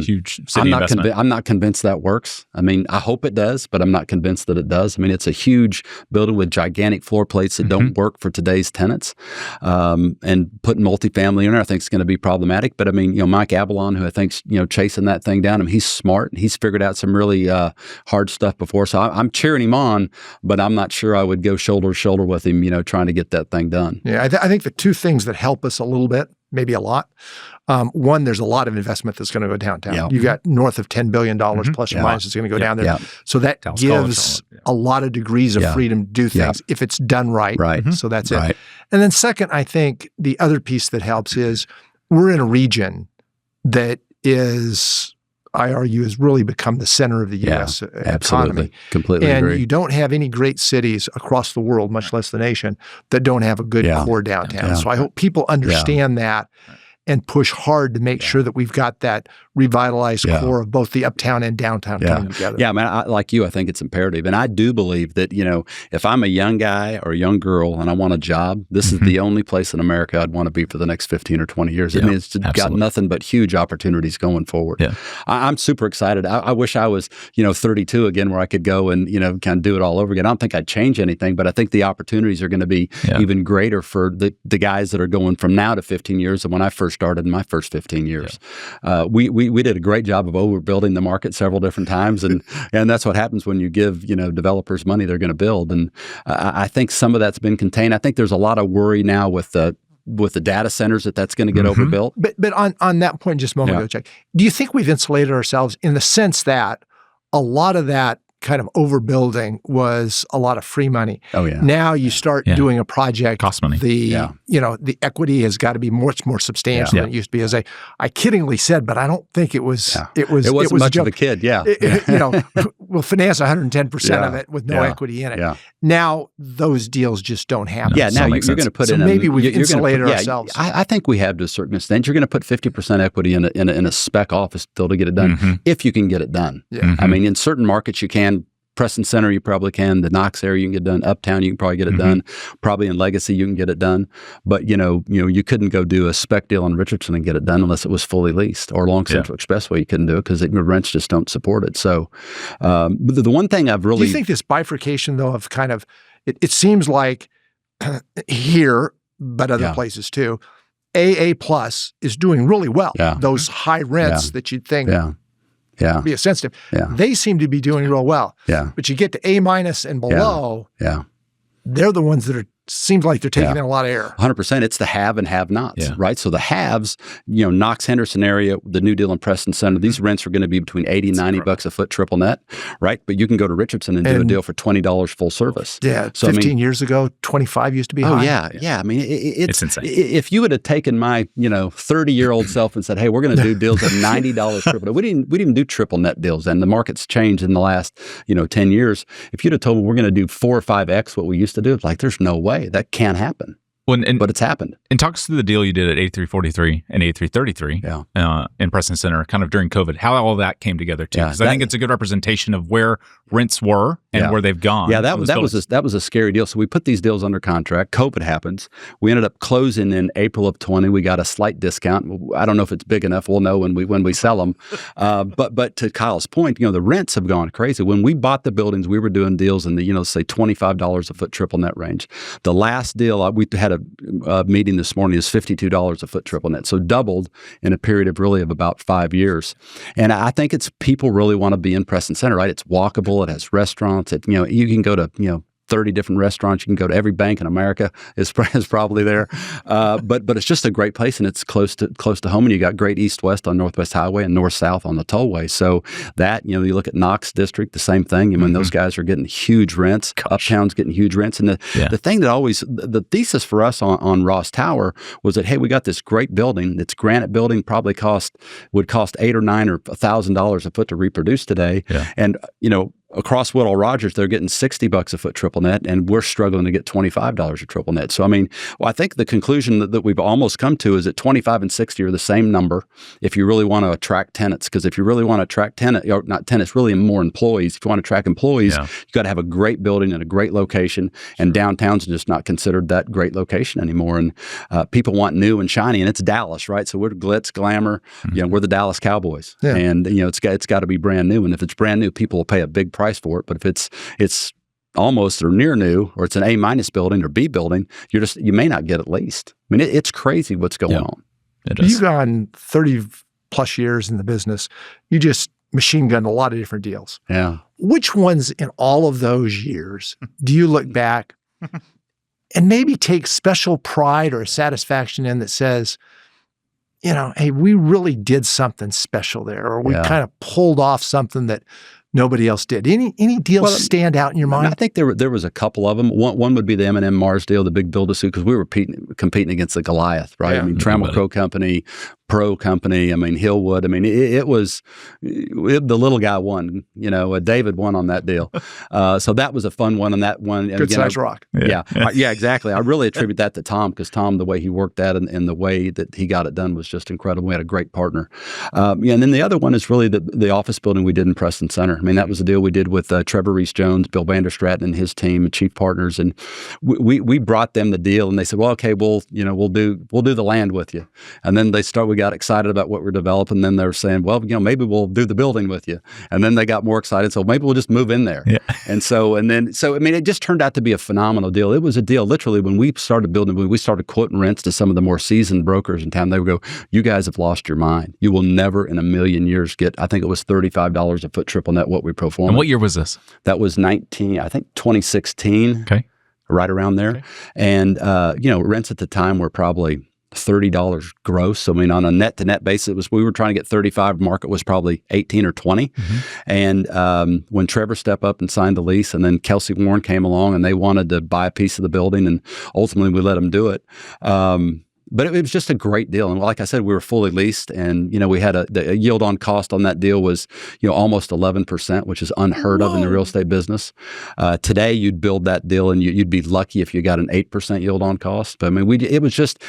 [SPEAKER 1] huge city investment.
[SPEAKER 3] I'm not convinced that works. I mean, I hope it does, but I'm not convinced that it does. I mean, it's a huge building with gigantic floor plates that don't work for today's tenants. And putting multifamily in there, I think is going to be problematic. But I mean, Mike Avalon, who I think's chasing that thing down. I mean, he's smart. He's figured out some really hard stuff before. So I'm cheering him on, but I'm not sure I would go shoulder to shoulder with him, trying to get that thing done.
[SPEAKER 2] Yeah, I think the two things that help us a little bit, maybe a lot. One, there's a lot of investment that's going to go downtown.
[SPEAKER 3] Yeah.
[SPEAKER 2] You've got north of $10 billion plus or minus that's going to go down there. Yeah. So that gives a lot of degrees of freedom to do things if it's done right. So that's it. And then second, I think the other piece that helps is we're in a region that is, I argue, has really become the center of the U.S. economy.
[SPEAKER 3] Completely
[SPEAKER 2] and
[SPEAKER 3] agree.
[SPEAKER 2] you don't have any great cities across the world, much less the nation, that don't have a good core downtown. So I hope people understand that and push hard to make sure that we've got that revitalized core of both the uptown and downtown coming together.
[SPEAKER 3] Yeah, man, like you, I think it's imperative. And I do believe that, if I'm a young guy or a young girl and I want a job, this is the only place in America I'd want to be for the next 15 or 20 years. I mean, it's got nothing but huge opportunities going forward. Yeah. I'm super excited. I wish I was, 32 again, where I could go and, kind of do it all over again. I don't think I'd change anything, but I think the opportunities are going to be even greater for the guys that are going from now to 15 years than when I first started in my first 15 years. We did a great job of overbuilding the market several different times, and that's what happens when you give developers money they're going to build. And I think some of that's been contained. I think there's a lot of worry now with the data centers that's going to get overbuilt.
[SPEAKER 2] But on that point just a moment ago, Chuck, do you think we've insulated ourselves in the sense that a lot of that kind of overbuilding was a lot of free money?
[SPEAKER 3] Oh yeah.
[SPEAKER 2] Now you start doing a project,
[SPEAKER 1] cost money.
[SPEAKER 2] The equity has got to be much more substantial than it used to be. As I kiddingly said, but I don't think it was. It wasn't
[SPEAKER 3] much of a kid. Yeah.
[SPEAKER 2] We'll finance 110% of it with no equity in it. Yeah. Now those deals just don't happen.
[SPEAKER 3] Yeah. Now you're going to put in.
[SPEAKER 2] Maybe we've insulated ourselves.
[SPEAKER 3] I think we have to a certain extent. You're going to put 50% equity in a spec office still to get it done, if you can get it done. Yeah. I mean, in certain markets you can. Preston Center, you probably can. The Knox area, you can get done. Uptown, you can probably get it done. Probably in Legacy, you can get it done. But you couldn't go do a spec deal in Richardson and get it done unless it was fully leased. Or along Central Expressway, you couldn't do it because the rents just don't support it. So, the one thing I've really
[SPEAKER 2] do you think this bifurcation though of kind of it seems like here, but other places too, AA plus is doing really well. Yeah. Those high rents that you'd think. Be a sensitive. They seem to be doing real well. But you get to A minus and below, they're the ones that seems like they're taking in a lot of air.
[SPEAKER 3] 100%. It's the have and have nots, right? So the haves, Knox Henderson area, the new deal in Preston Center, these rents are going to be between $80 and $90 a foot triple net, right? But you can go to Richardson and do a deal for $20 full service.
[SPEAKER 2] Yeah. So 15 years ago, 25 used to be high.
[SPEAKER 3] Oh, yeah. I mean, it's
[SPEAKER 1] insane.
[SPEAKER 3] If you would have taken my, 30-year-old self and said, hey, we're going to do deals at $90 triple net. We didn't even do triple net deals. And the market's changed in the last, 10 years. If you'd have told me we're going to do 4 or 5X what we used to do, it's like, there's no way. That can't happen. But it's happened.
[SPEAKER 1] And talk us through the deal you did at 8343 and 8333 in Preston Center, kind of during COVID, how all that came together too. Because I think it's a good representation of where rents were and where they've gone.
[SPEAKER 3] Yeah, that was a scary deal. So we put these deals under contract. COVID happens. We ended up closing in April of 20. We got a slight discount. I don't know if it's big enough. We'll know when we sell them. But to Kyle's point, the rents have gone crazy. When we bought the buildings, we were doing deals in the say $25 a foot triple net range. The last deal we had a meeting this morning is $52 a foot triple net. So doubled in a period of about 5 years. And I think it's people really want to be in Preston Center, right? It's walkable. It has restaurants. You can go to, 30 different restaurants. You can go to every bank in America is probably there. But it's just a great place, and it's close to home. And you got great east-west on Northwest Highway and north-south on the tollway. So that, you look at Knox District, the same thing. I mean, those guys are getting huge rents. Uptown's getting huge rents. And the thing that the thesis for us on Ross Tower was that, hey, we got this great building. It's granite building, probably would cost $8,000 or $9,000 or $1,000 a foot to reproduce today. Yeah. And, across Woodall Rogers, they're getting $60 a foot triple net, and we're struggling to get $25 a triple net. So, I think the conclusion that we've almost come to is that 25 and 60 are the same number if you really want to attract tenants. Because if you really want to attract really more employees. If you want to attract employees, you got to have a great building and a great location. And downtown's just not considered that great location anymore. And people want new and shiny, and it's Dallas, right? So we're glitz, glamour. We're the Dallas Cowboys, and it's got to be brand new. And if it's brand new, people will pay a big price for it. But if it's almost or near new, or it's an A- building or B building, you may not get at least. It's crazy what's going on.
[SPEAKER 2] You've gone 30 plus years in the business. You just machine gunned a lot of different deals.
[SPEAKER 3] Yeah.
[SPEAKER 2] Which ones in all of those years do you look back and maybe take special pride or satisfaction in that says, hey, we really did something special there, or we kind of pulled off something that nobody else did? Any deals stand out in your mind?
[SPEAKER 3] I think there was a couple of them. One would be the M&M Mars deal, the big build-to-suit, because we were competing against the Goliath, right? Trammell Crow company, Pro company, Hillwood. It was the little guy won. David won on that deal. So that was a fun one. And that one,
[SPEAKER 2] good size rock.
[SPEAKER 3] Yeah, exactly. I really attribute that to Tom, because Tom, the way he worked that and the way that he got it done was just incredible. We had a great partner. And then the other one is really the office building we did in Preston Center. That was a deal we did with Trevor Reese-Jones, Bill Vanderstratton, and his team, chief partners, and we brought them the deal, and they said, "Well, okay, we'll do the land with you." And then we got excited about what we're developing. Then they were saying, "Well, maybe we'll do the building with you." And then they got more excited, so maybe we'll just move in there. Yeah. And so it just turned out to be a phenomenal deal. It was a deal literally when we started building, when we started quoting rents to some of the more seasoned brokers in town. They would go, "You guys have lost your mind. You will never in a million years get." I think it was $35 a foot triple net what we pro forma.
[SPEAKER 1] And what year was this?
[SPEAKER 3] That was 2016.
[SPEAKER 1] Okay.
[SPEAKER 3] Right around there. Okay. And, rents at the time were probably $30 gross. So, on a net to net basis, we were trying to get 35. Market was probably 18 or 20. Mm-hmm. And when Trevor stepped up and signed the lease, and then Kelsey Warren came along and they wanted to buy a piece of the building, and ultimately we let them do it. But it was just a great deal. And like I said, we were fully leased, and, we had the yield on cost on that deal was, almost 11%, which is unheard of in the real estate business. Today, you'd build that deal and you'd be lucky if you got an 8% yield on cost. But it was just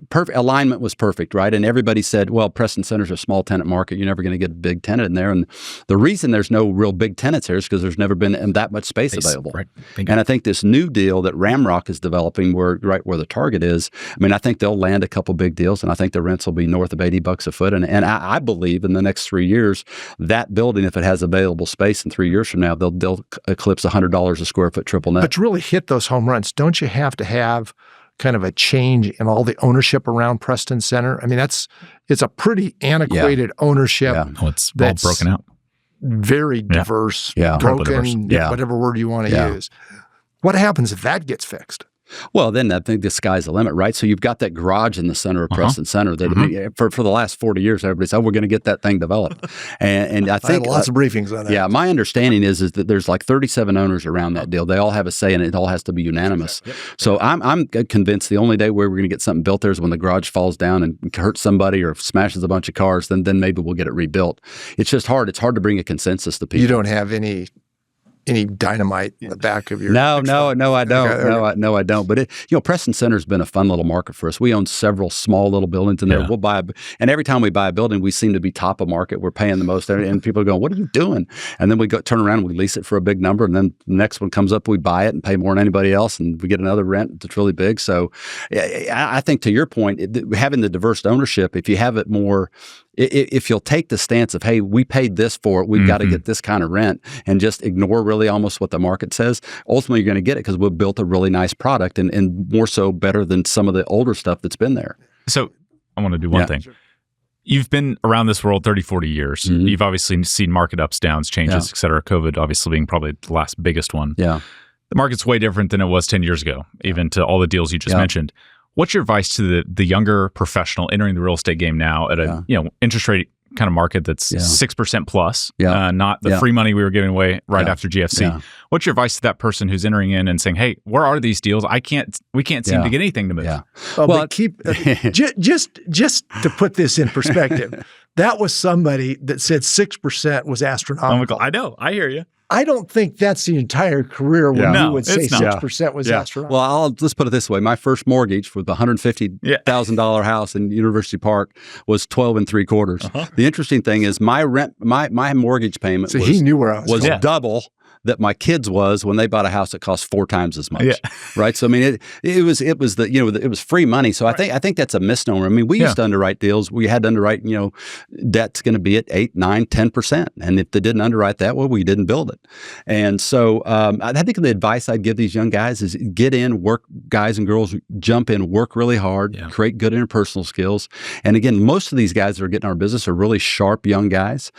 [SPEAKER 3] perfect. Alignment was perfect, right? And everybody said, well, Preston Center's a small tenant market. You're never going to get a big tenant in there. And the reason there's no real big tenants here is because there's never been that much space available. Right. And I think this new deal that Ramrock is developing, right where the target is, I think they'll land a couple big deals, and I think the rents will be north of $80 a foot. And I believe in the next 3 years, that building, if it has available space in 3 years from now, they'll eclipse $100 a square foot triple net.
[SPEAKER 2] But to really hit those home runs, don't you have to have kind of a change in all the ownership around Preston Center? It's a pretty antiquated ownership.
[SPEAKER 1] Yeah. Oh, it's all broken out.
[SPEAKER 2] Very diverse, broken, whatever word you want to use. What happens if that gets fixed?
[SPEAKER 3] Well, then I think the sky's the limit, right? So you've got that garage in the center of Preston Center that for the last 40 years, everybody said, we're going to get that thing developed. And I think
[SPEAKER 2] I had lots of briefings on that.
[SPEAKER 3] Yeah, my understanding is that there's like 37 owners around that deal. They all have a say, and it all has to be unanimous. Yep. So I'm convinced the only day where we're going to get something built there is when the garage falls down and hurts somebody or smashes a bunch of cars. Then maybe we'll get it rebuilt. It's just hard. It's hard to bring a consensus to people.
[SPEAKER 2] You don't have any dynamite in the back of your...
[SPEAKER 3] No, I don't. No, I don't. But Preston Center's been a fun little market for us. We own several small little buildings in there. We'll buy, and every time we buy a building, we seem to be top of market. We're paying the most, and people are going, "What are you doing?" And then we turn around and we lease it for a big number, and then the next one comes up, we buy it and pay more than anybody else, and we get another rent that's really big. So, I think to your point, having the diverse ownership, if you have it more. If you'll take the stance of, hey, we paid this for it, we've got to get this kind of rent, and just ignore really almost what the market says, ultimately you're going to get it because we've built a really nice product and more so better than some of the older stuff that's been there.
[SPEAKER 1] So I want to do one thing. Sure. You've been around this world 30, 40 years. Mm-hmm. You've obviously seen market ups, downs, changes, et cetera. COVID obviously being probably the last biggest one.
[SPEAKER 3] Yeah.
[SPEAKER 1] The market's way different than it was 10 years ago, even to all the deals you just mentioned. What's your advice to the younger professional entering the real estate game now at a interest rate kind of market that's 6% plus, not the free money we were giving away right after GFC? Yeah. What's your advice to that person who's entering in and saying, "Hey, where are these deals? We can't seem to get anything to move."
[SPEAKER 2] Yeah. Well, keep just to put this in perspective, that was somebody that said 6% was astronomical.
[SPEAKER 1] I know. I hear you.
[SPEAKER 2] I don't think that's the entire career when you would say 6% was astronomical.
[SPEAKER 3] Well, let's put it this way. My first mortgage with the $150,000 house in University Park was 12 3/4. The interesting thing is my rent, my mortgage payment
[SPEAKER 2] he knew where I was
[SPEAKER 3] double that my kids was when they bought a house that cost 4 times as much, right? So I mean, it was free money. So I think that's a misnomer. I mean, we used to underwrite deals. We had to underwrite, debt's going to be at 8, 9, 10%, and if they didn't underwrite that, well, we didn't build it. And so I think the advice I'd give these young guys is get in, work, guys and girls, jump in, work really hard, create good interpersonal skills. And again, most of these guys that are getting our business are really sharp young guys.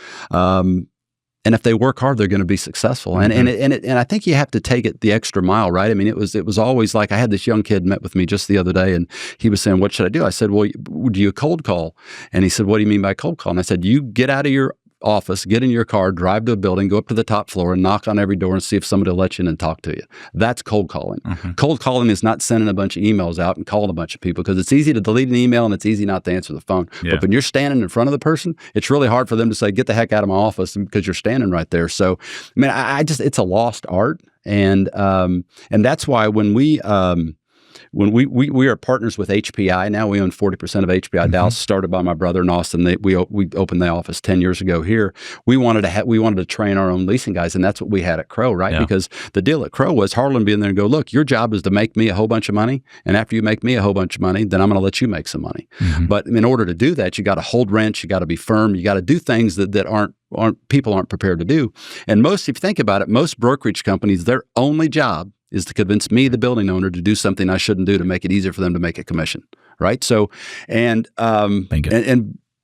[SPEAKER 3] And if they work hard, they're going to be successful. And I think you have to take it the extra mile, right? I mean, it was always like I had this young kid met with me just the other day, and he was saying, "What should I do?" I said, "Well, do you cold call?" And he said, "What do you mean by cold call?" And I said, "You get out of your office, get in your car, drive to a building, go up to the top floor and knock on every door and see if somebody will let you in and talk to you." That's cold calling. Cold calling is not sending a bunch of emails out and calling a bunch of people, because it's easy to delete an email and it's easy not to answer the phone. But when you're standing in front of the person, it's really hard for them to say, "Get the heck out of my office," because you're standing right there. So, I mean, it's a lost art. And that's why when we are partners with HPI now, we own 40% of HPI Dallas, started by my brother in Austin. We opened the office 10 years ago here. We wanted to train our own leasing guys, and that's what we had at Crow, right? Because the deal at Crow was Harlan being there and go, "Look, your job is to make me a whole bunch of money, and after you make me a whole bunch of money, then I'm going to let you make some money." But in order to do that, you got to hold rents, you got to be firm, you got to do things that people aren't prepared to do. And if you think about it, most brokerage companies, their only job is to convince me, the building owner, to do something I shouldn't do to make it easier for them to make a commission, right? So, and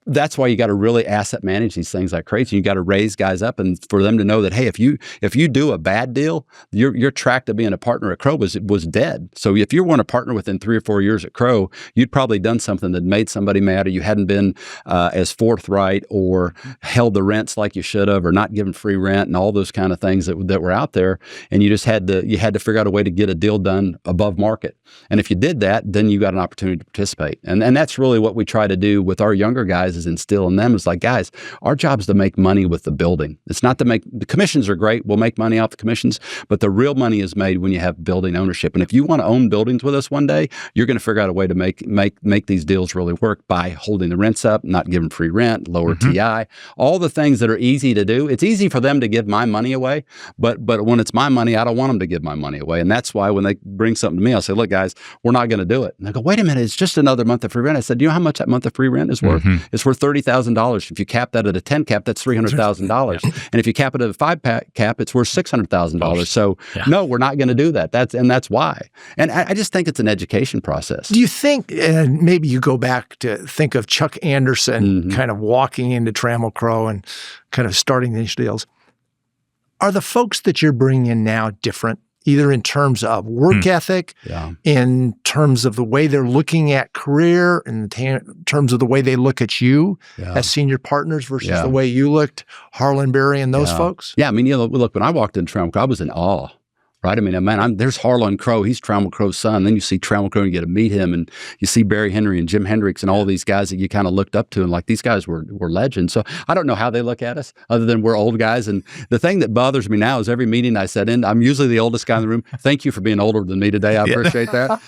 [SPEAKER 3] that's why you got to really asset manage these things like crazy. You got to raise guys up, and for them to know that, hey, if you do a bad deal, your track to being a partner at Crow was dead. So if you want to partner within 3 or 4 years at Crow, you'd probably done something that made somebody mad, or you hadn't been as forthright, or held the rents like you should have, or not given free rent, and all those kind of things that were out there. And you just had to figure out a way to get a deal done above market. And if you did that, then you got an opportunity to participate. And that's really what we try to do with our younger guys, is instill in them. It's like, guys, our job is to make money with the building. It's not to the commissions are great. We'll make money off the commissions, but the real money is made when you have building ownership. And if you want to own buildings with us one day, you're going to figure out a way to make these deals really work by holding the rents up, not giving free rent, lower TI, all the things that are easy to do. It's easy for them to give my money away, but when it's my money, I don't want them to give my money away. And that's why when they bring something to me, I'll say, "Look, guys, we're not going to do it." And they go, "Wait a minute, it's just another month of free rent." I said, "Do you know how much that month of free rent is worth? It's worth $30,000. If you cap that at a 10 cap, that's $300,000. And if you cap it at a 5 cap, it's worth $600,000. So no, we're not going to do that. That's why. And I just think it's an education process.
[SPEAKER 2] Do you think, and maybe you go back to think of Chuck Anderson kind of walking into Trammell Crow and kind of starting these deals. Are the folks that you're bringing in now different, either in terms of work ethic, in terms of the way they're looking at career, in terms of the way they look at you as senior partners versus the way you looked, Harlan, Barry, and those folks?
[SPEAKER 3] Yeah, I mean, look, when I walked in Trammell Crow, I was in awe. Right? I mean, man, there's Harlan Crow. He's Trammell Crow's son. Then you see Trammell Crow and you get to meet him, and you see Barry Henry and Jim Hendricks and all these guys that you kind of looked up to, and like, these guys were legends. So I don't know how they look at us other than we're old guys. And the thing that bothers me now is every meeting I sit in, I'm usually the oldest guy in the room. Thank you for being older than me today. I appreciate that.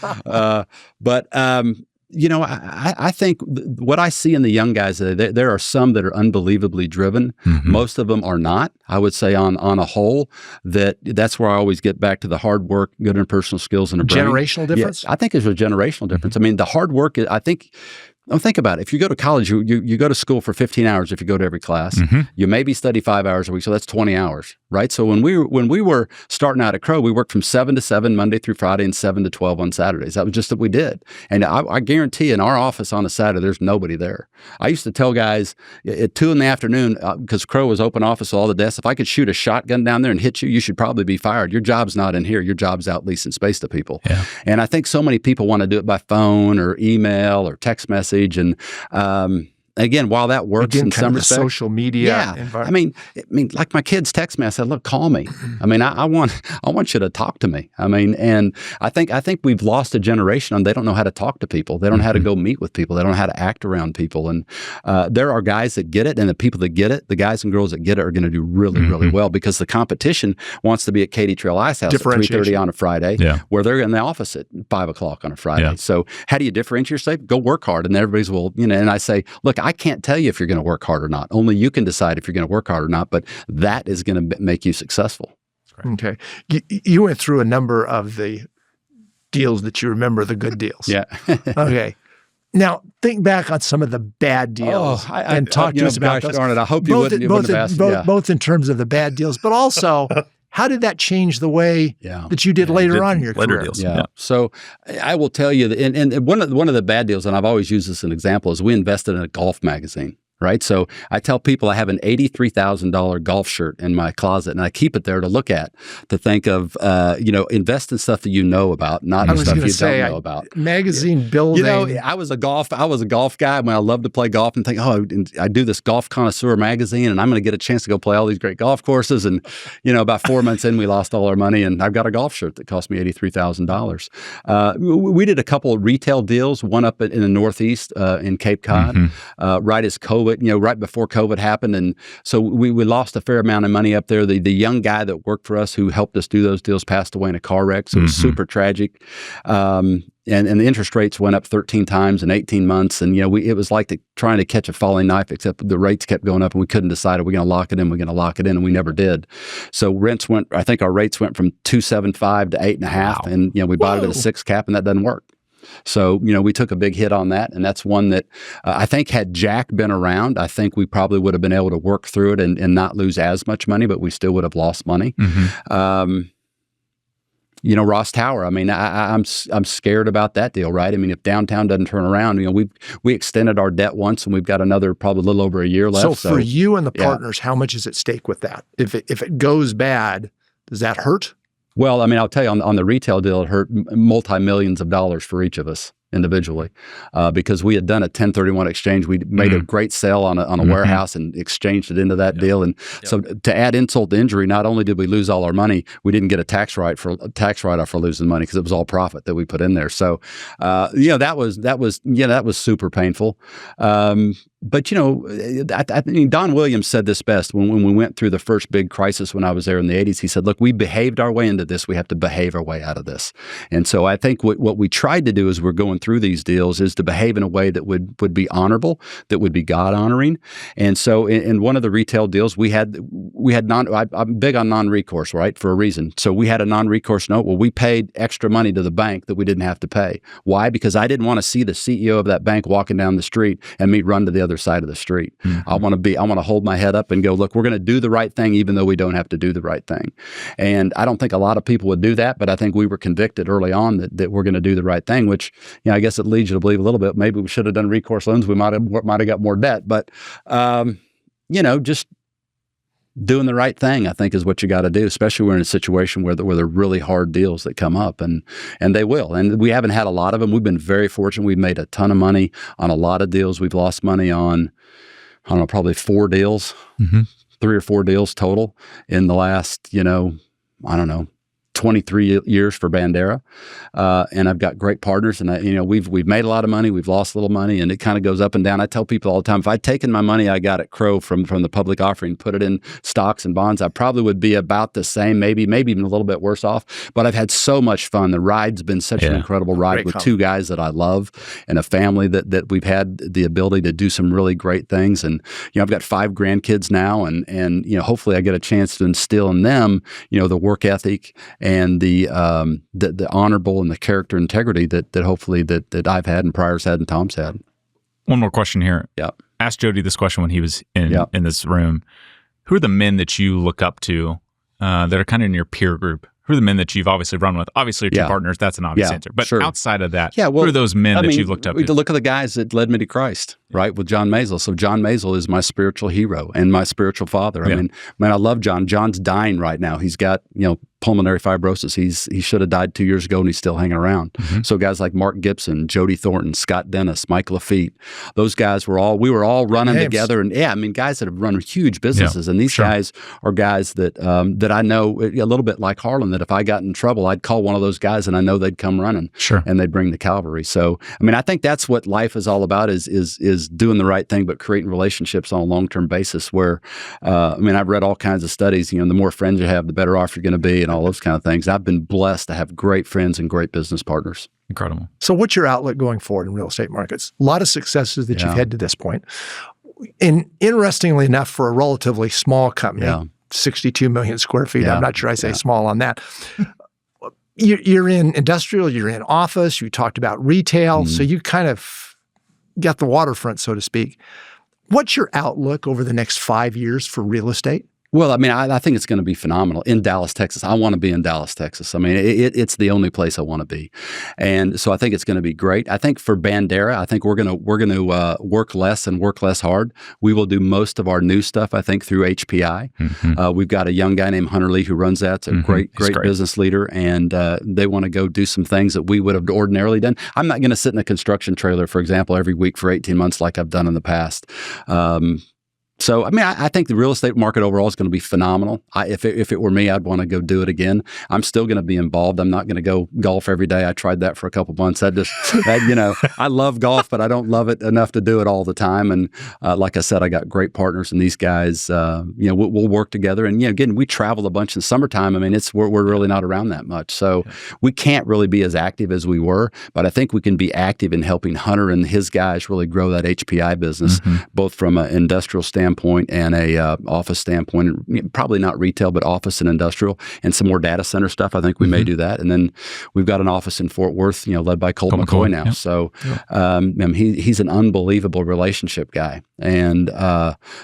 [SPEAKER 3] I think what I see in the young guys, there are some that are unbelievably driven. Most of them are not. I would say on a whole, that's where I always get back to the hard work, good interpersonal skills, and a brain.
[SPEAKER 2] Generational difference?
[SPEAKER 3] Yeah, I think there's a generational difference. I mean, the hard work, I think think about it. If you go to college, you go to school for 15 hours if you go to every class. You maybe study 5 hours a week, so that's 20 hours, right? So when we were starting out at Crow, we worked from 7 to 7 Monday through Friday and 7 to 12 on Saturdays. That was just what we did. And I guarantee in our office on a Saturday, there's nobody there. I used to tell guys at 2 in the afternoon, because Crow was open office with all the desks, if I could shoot a shotgun down there and hit you, you should probably be fired. Your job's not in here. Your job's out leasing space to people.
[SPEAKER 1] Yeah.
[SPEAKER 3] And I think so many people want to do it by phone or email or text message. And again, while that works in some respects,
[SPEAKER 2] social media environment.
[SPEAKER 3] I mean, like my kids text me. I said, "Look, call me." I mean, I want you to talk to me. I mean, and I think we've lost a generation on they don't know how to talk to people. They don't know how to go meet with people. They don't know how to act around people. And there are guys that get it, and the people that get it, the guys and girls that get it, are going to do really, really well because the competition wants to be at Katy Trail Ice House at 3:30 on a Friday, where they're in the office at 5 o'clock on a Friday. Yeah. So how do you differentiate yourself? Go work hard, and everybody's and I say, look, I can't tell you if you're going to work hard or not. Only you can decide if you're going to work hard or not, but that is going to make you successful.
[SPEAKER 2] Okay. You went through a number of the deals that you remember, the good deals.
[SPEAKER 3] Yeah.
[SPEAKER 2] Okay. Now, think back on some of the bad deals and talk to us about those.
[SPEAKER 3] Darn it, I hope you wouldn't have asked.
[SPEAKER 2] Both in terms of the bad deals, but also how did that change the way that you did later on in your career?
[SPEAKER 4] Deals.
[SPEAKER 3] Yeah. So I will tell you, and one of the bad deals, and I've always used this as an example, is we invested in a golf magazine. Right. So I tell people I have an $83,000 golf shirt in my closet, and I keep it there to look at, to think of, invest in stuff that you know about, not in stuff you don't know about.
[SPEAKER 2] Magazine building.
[SPEAKER 3] I was a golf guy. I mean, I love to play golf and think, I do this golf connoisseur magazine, and I'm going to get a chance to go play all these great golf courses. And, about 4 months in, we lost all our money, and I've got a golf shirt that cost me $83,000. We did a couple of retail deals, one up in the Northeast in Cape Cod, right as COVID. Right before COVID happened. And so we lost a fair amount of money up there. The young guy that worked for us who helped us do those deals passed away in a car wreck. So it was super tragic. And the interest rates went up 13 times in 18 months. And, it was like trying to catch a falling knife, except the rates kept going up and we couldn't decide, are we going to lock it in? We're going to lock it in. And we never did. So I think our rates went from 2.75 to 8.5. Wow. And, we bought it at a 6 cap, and that doesn't work. So, we took a big hit on that. And that's one that I think had Jack been around, I think we probably would have been able to work through it and not lose as much money, but we still would have lost money. Ross Tower. I mean, I'm scared about that deal, right? I mean, if downtown doesn't turn around, we extended our debt once, and we've got another probably a little over a year left.
[SPEAKER 2] So for you and the partners, how much is at stake with that? If it goes bad, does that hurt?
[SPEAKER 3] Well, I mean, I'll tell you, on the retail deal, it hurt multi-millions of dollars for each of us individually, because we had done a 1031 exchange. We made a great sale on a warehouse and exchanged it into that deal. And so to add insult to injury, not only did we lose all our money, we didn't get a tax write-off for losing money because it was all profit that we put in there. So, that was super painful. But, I think Don Williams said this best when we went through the first big crisis when I was there in the 80s. He said, look, we behaved our way into this. We have to behave our way out of this. And so I think what we tried to do as we're going through these deals is to behave in a way that would be honorable, that would be God-honoring. And so in one of the retail deals, I'm big on non-recourse, right, for a reason. So we had a non-recourse note. Well, we paid extra money to the bank that we didn't have to pay. Why? Because I didn't want to see the CEO of that bank walking down the street and me run to the other side of the street. I want to hold my head up and go, look, we're going to do the right thing even though we don't have to do the right thing. And I don't think a lot of people would do that, but I think we were convicted early on that we're going to do the right thing, which, I guess it leads you to believe a little bit. Maybe we should have done recourse loans. We might have got more debt, but, just doing the right thing, I think, is what you got to do, especially when we're in a situation where there are really hard deals that come up, and they will. And we haven't had a lot of them. We've been very fortunate. We've made a ton of money on a lot of deals. We've lost money on, I don't know, probably 4 deals, 3 or 4 deals total in the last, 23 years for Bandera. And I've got great partners, and we've made a lot of money, we've lost a little money, and it kind of goes up and down. I tell people all the time, if I'd taken my money I got at Crow from the public offering, put it in stocks and bonds, I probably would be about the same, maybe even a little bit worse off. But I've had so much fun. The ride's been such an incredible ride with 2 guys that I love and a family that we've had the ability to do some really great things. And, I've got 5 grandkids now, and hopefully I get a chance to instill in them, the work ethic and the honorable and the character integrity that hopefully that I've had and Pryor's had and Tom's had.
[SPEAKER 1] One more question here.
[SPEAKER 3] Yeah.
[SPEAKER 1] Asked Jody this question when he was in this room. Who are the men that you look up to that are kind of in your peer group? Who are the men that you've obviously run with? Obviously, your two partners, that's an obvious answer. But outside of that, who are those men that you've looked up to?
[SPEAKER 3] Look at the guys that led me to Christ, right, with John Mazel. So John Mazel is my spiritual hero and my spiritual father. I mean, man, I love John. John's dying right now. He's got, pulmonary fibrosis. He should have died 2 years ago, and he's still hanging around. So guys like Mark Gibson, Jody Thornton, Scott Dennis, Mike Lafitte, those guys we were all running together. And guys that have run huge businesses. And these guys are guys that that I know a little bit like Harlan, that if I got in trouble, I'd call one of those guys and I know they'd come running and they'd bring the cavalry. So, I think that's what life is all about is doing the right thing, but creating relationships on a long-term basis where, I've read all kinds of studies, the more friends you have, the better off you're going to be, and all those kind of things. I've been blessed to have great friends and great business partners.
[SPEAKER 1] Incredible.
[SPEAKER 2] So what's your outlook going forward in real estate markets? A lot of successes that you've had to this point. And interestingly enough, for a relatively small company, 62 million square feet, I'm not sure I say small on that. You're in industrial, you're in office, you talked about retail, so you kind of got the waterfront, so to speak. What's your outlook over the next 5 years for real estate?
[SPEAKER 3] Well, I think it's going to be phenomenal in Dallas, Texas. I want to be in Dallas, Texas. It's the only place I want to be, and so I think it's going to be great. I think for Bandera, I think we're going to work less and work less hard. We will do most of our new stuff, I think, through HPI. We've got a young guy named Hunter Lee who runs that. It's a great business leader, and they want to go do some things that we would have ordinarily done. I'm not going to sit in a construction trailer, for example, every week for 18 months like I've done in the past. So, I think the real estate market overall is going to be phenomenal. If it were me, I'd want to go do it again. I'm still going to be involved. I'm not going to go golf every day. I tried that for a couple months. I love golf, but I don't love it enough to do it all the time. And like I said, I got great partners, and these guys, we'll work together. And again, we travel a bunch in summertime. We're really not around that much, so we can't really be as active as we were. But I think we can be active in helping Hunter and his guys really grow that HPI business, both from an industrial standpoint and a office standpoint, probably not retail, but office and industrial, and some more data center stuff. I think we may do that. And then we've got an office in Fort Worth, led by Colt McCoy now. So he's an unbelievable relationship guy and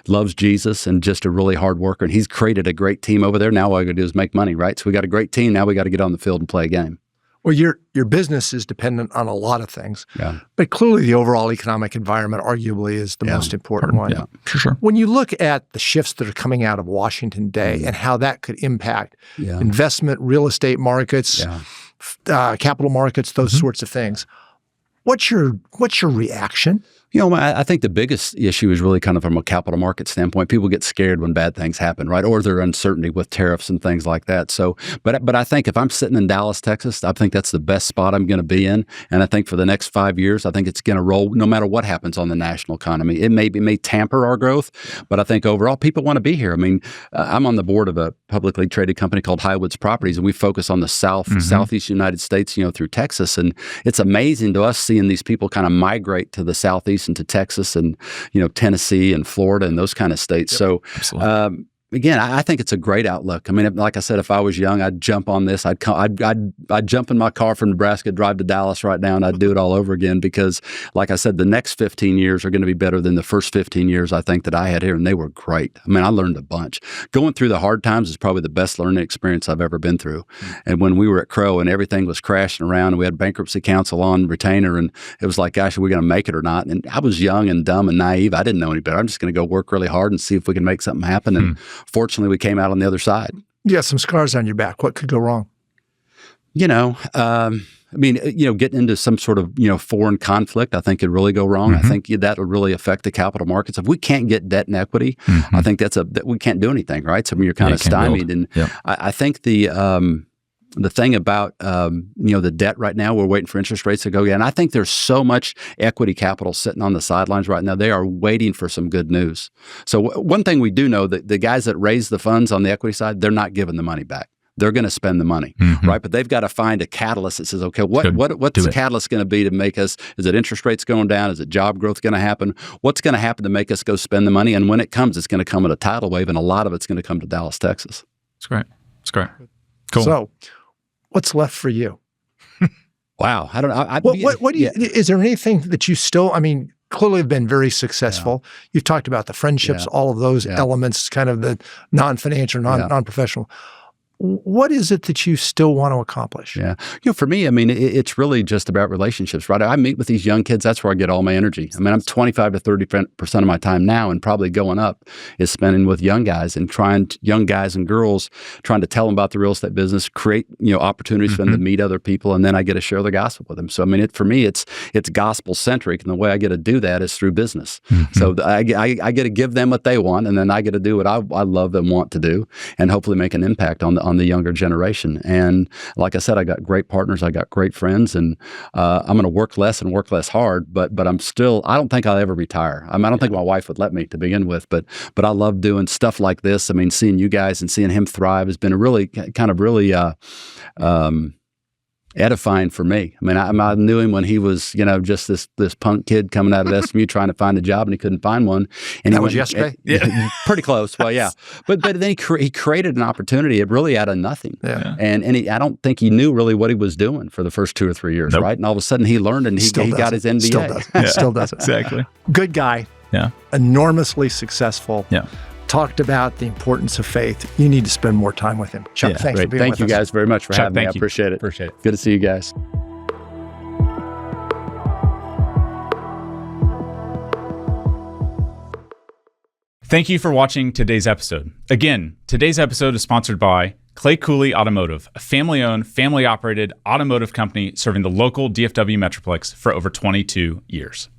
[SPEAKER 3] loves Jesus and just a really hard worker. And he's created a great team over there. Now all I got to do is make money, right? So we got a great team. Now we got to get on the field and play a game.
[SPEAKER 2] Well, your business is dependent on a lot of things, but clearly the overall economic environment arguably is the most important one.
[SPEAKER 1] Yeah, for sure.
[SPEAKER 2] When you look at the shifts that are coming out of Washington Day and how that could impact investment, real estate markets, capital markets, those sorts of things, what's your reaction?
[SPEAKER 3] I think the biggest issue is really kind of from a capital market standpoint. People get scared when bad things happen, right? Or there's uncertainty with tariffs and things like that. So, but I think if I'm sitting in Dallas, Texas, I think that's the best spot I'm going to be in. And I think for the next 5 years, I think it's going to roll no matter what happens on the national economy. It may tamper our growth, but I think overall people want to be here. I'm on the board of a publicly traded company called Highwoods Properties, and we focus on the Southeast United States, through Texas. And it's amazing to us seeing these people kind of migrate to the Southeast into Texas and, Tennessee and Florida and those kind of states. So, again, I think it's a great outlook. Like I said, if I was young, I'd jump on this. I'd jump in my car from Nebraska, drive to Dallas right now, and I'd do it all over again because, like I said, the next 15 years are going to be better than the first 15 years I think that I had here, and they were great. I learned a bunch. Going through the hard times is probably the best learning experience I've ever been through. And when we were at Crow and everything was crashing around, and we had bankruptcy counsel on retainer, and it was like, gosh, are we going to make it or not? And I was young and dumb and naive. I didn't know any better. I'm just going to go work really hard and see if we can make something happen. And fortunately, we came out on the other side.
[SPEAKER 2] You got some scars on your back. What could go wrong?
[SPEAKER 3] Getting into some sort of, foreign conflict, I think could really go wrong. I think that would really affect the capital markets. If we can't get debt and equity, I think that we can't do anything, right? So you're kind of stymied. And I think the thing about, the debt right now, we're waiting for interest rates to go again. I think there's so much equity capital sitting on the sidelines right now. They are waiting for some good news. So one thing we do know that the guys that raise the funds on the equity side, they're not giving the money back. They're going to spend the money, right? But they've got to find a catalyst that says, okay, what's the catalyst going to be to make us, is it interest rates going down? Is it job growth going to happen? What's going to happen to make us go spend the money? And when it comes, it's going to come at a tidal wave, and a lot of it's going to come to Dallas, Texas.
[SPEAKER 1] That's great. That's great. Cool.
[SPEAKER 2] So what's left for you?
[SPEAKER 3] Wow. I don't know.
[SPEAKER 2] What do you, is there anything that you still, clearly have been very successful. You've talked about the friendships, all of those elements, kind of the non-financial, non-professional. What is it that you still want to accomplish?
[SPEAKER 3] Yeah. For me, I mean, it's really just about relationships, right? I meet with these young kids. That's where I get all my energy. I mean, I'm 25 to 30% of my time now, and probably going up is spending with young guys and young guys and girls, trying to tell them about the real estate business, create, opportunities for them to meet other people, and then I get to share the gospel with them. So, I mean, for me, it's gospel centric, and the way I get to do that is through business. So I get to give them what they want, and then I get to do what I love and want to do, and hopefully make an impact on the younger generation. And like I said, I got great partners, I got great friends, and I'm going to work less and work less hard, but I don't think I'll ever retire. I mean, I don't think my wife would let me to begin with, but I love doing stuff like this. I mean, seeing you guys and seeing him thrive has been a really edifying for me. I mean, I knew him when he was, just this punk kid coming out of SMU trying to find a job, and he couldn't find one. And
[SPEAKER 2] that was yesterday?
[SPEAKER 3] Pretty close. Well, yeah. But then he created an opportunity really out of nothing. Yeah. And I don't think he knew really what he was doing for the first 2 or 3 years, right? And all of a sudden he learned, and he got his MBA.
[SPEAKER 2] Still does it.
[SPEAKER 1] Exactly.
[SPEAKER 2] Good guy.
[SPEAKER 1] Yeah.
[SPEAKER 2] Enormously successful.
[SPEAKER 1] Yeah.
[SPEAKER 2] Talked about the importance of faith. You need to spend more time with him. Chuck, thanks for being with us.
[SPEAKER 3] Thank you guys very much for having me. I appreciate it. Good to see you guys.
[SPEAKER 1] Thank you for watching today's episode. Again, today's episode is sponsored by Clay Cooley Automotive, a family-owned, family-operated automotive company serving the local DFW Metroplex for over 22 years.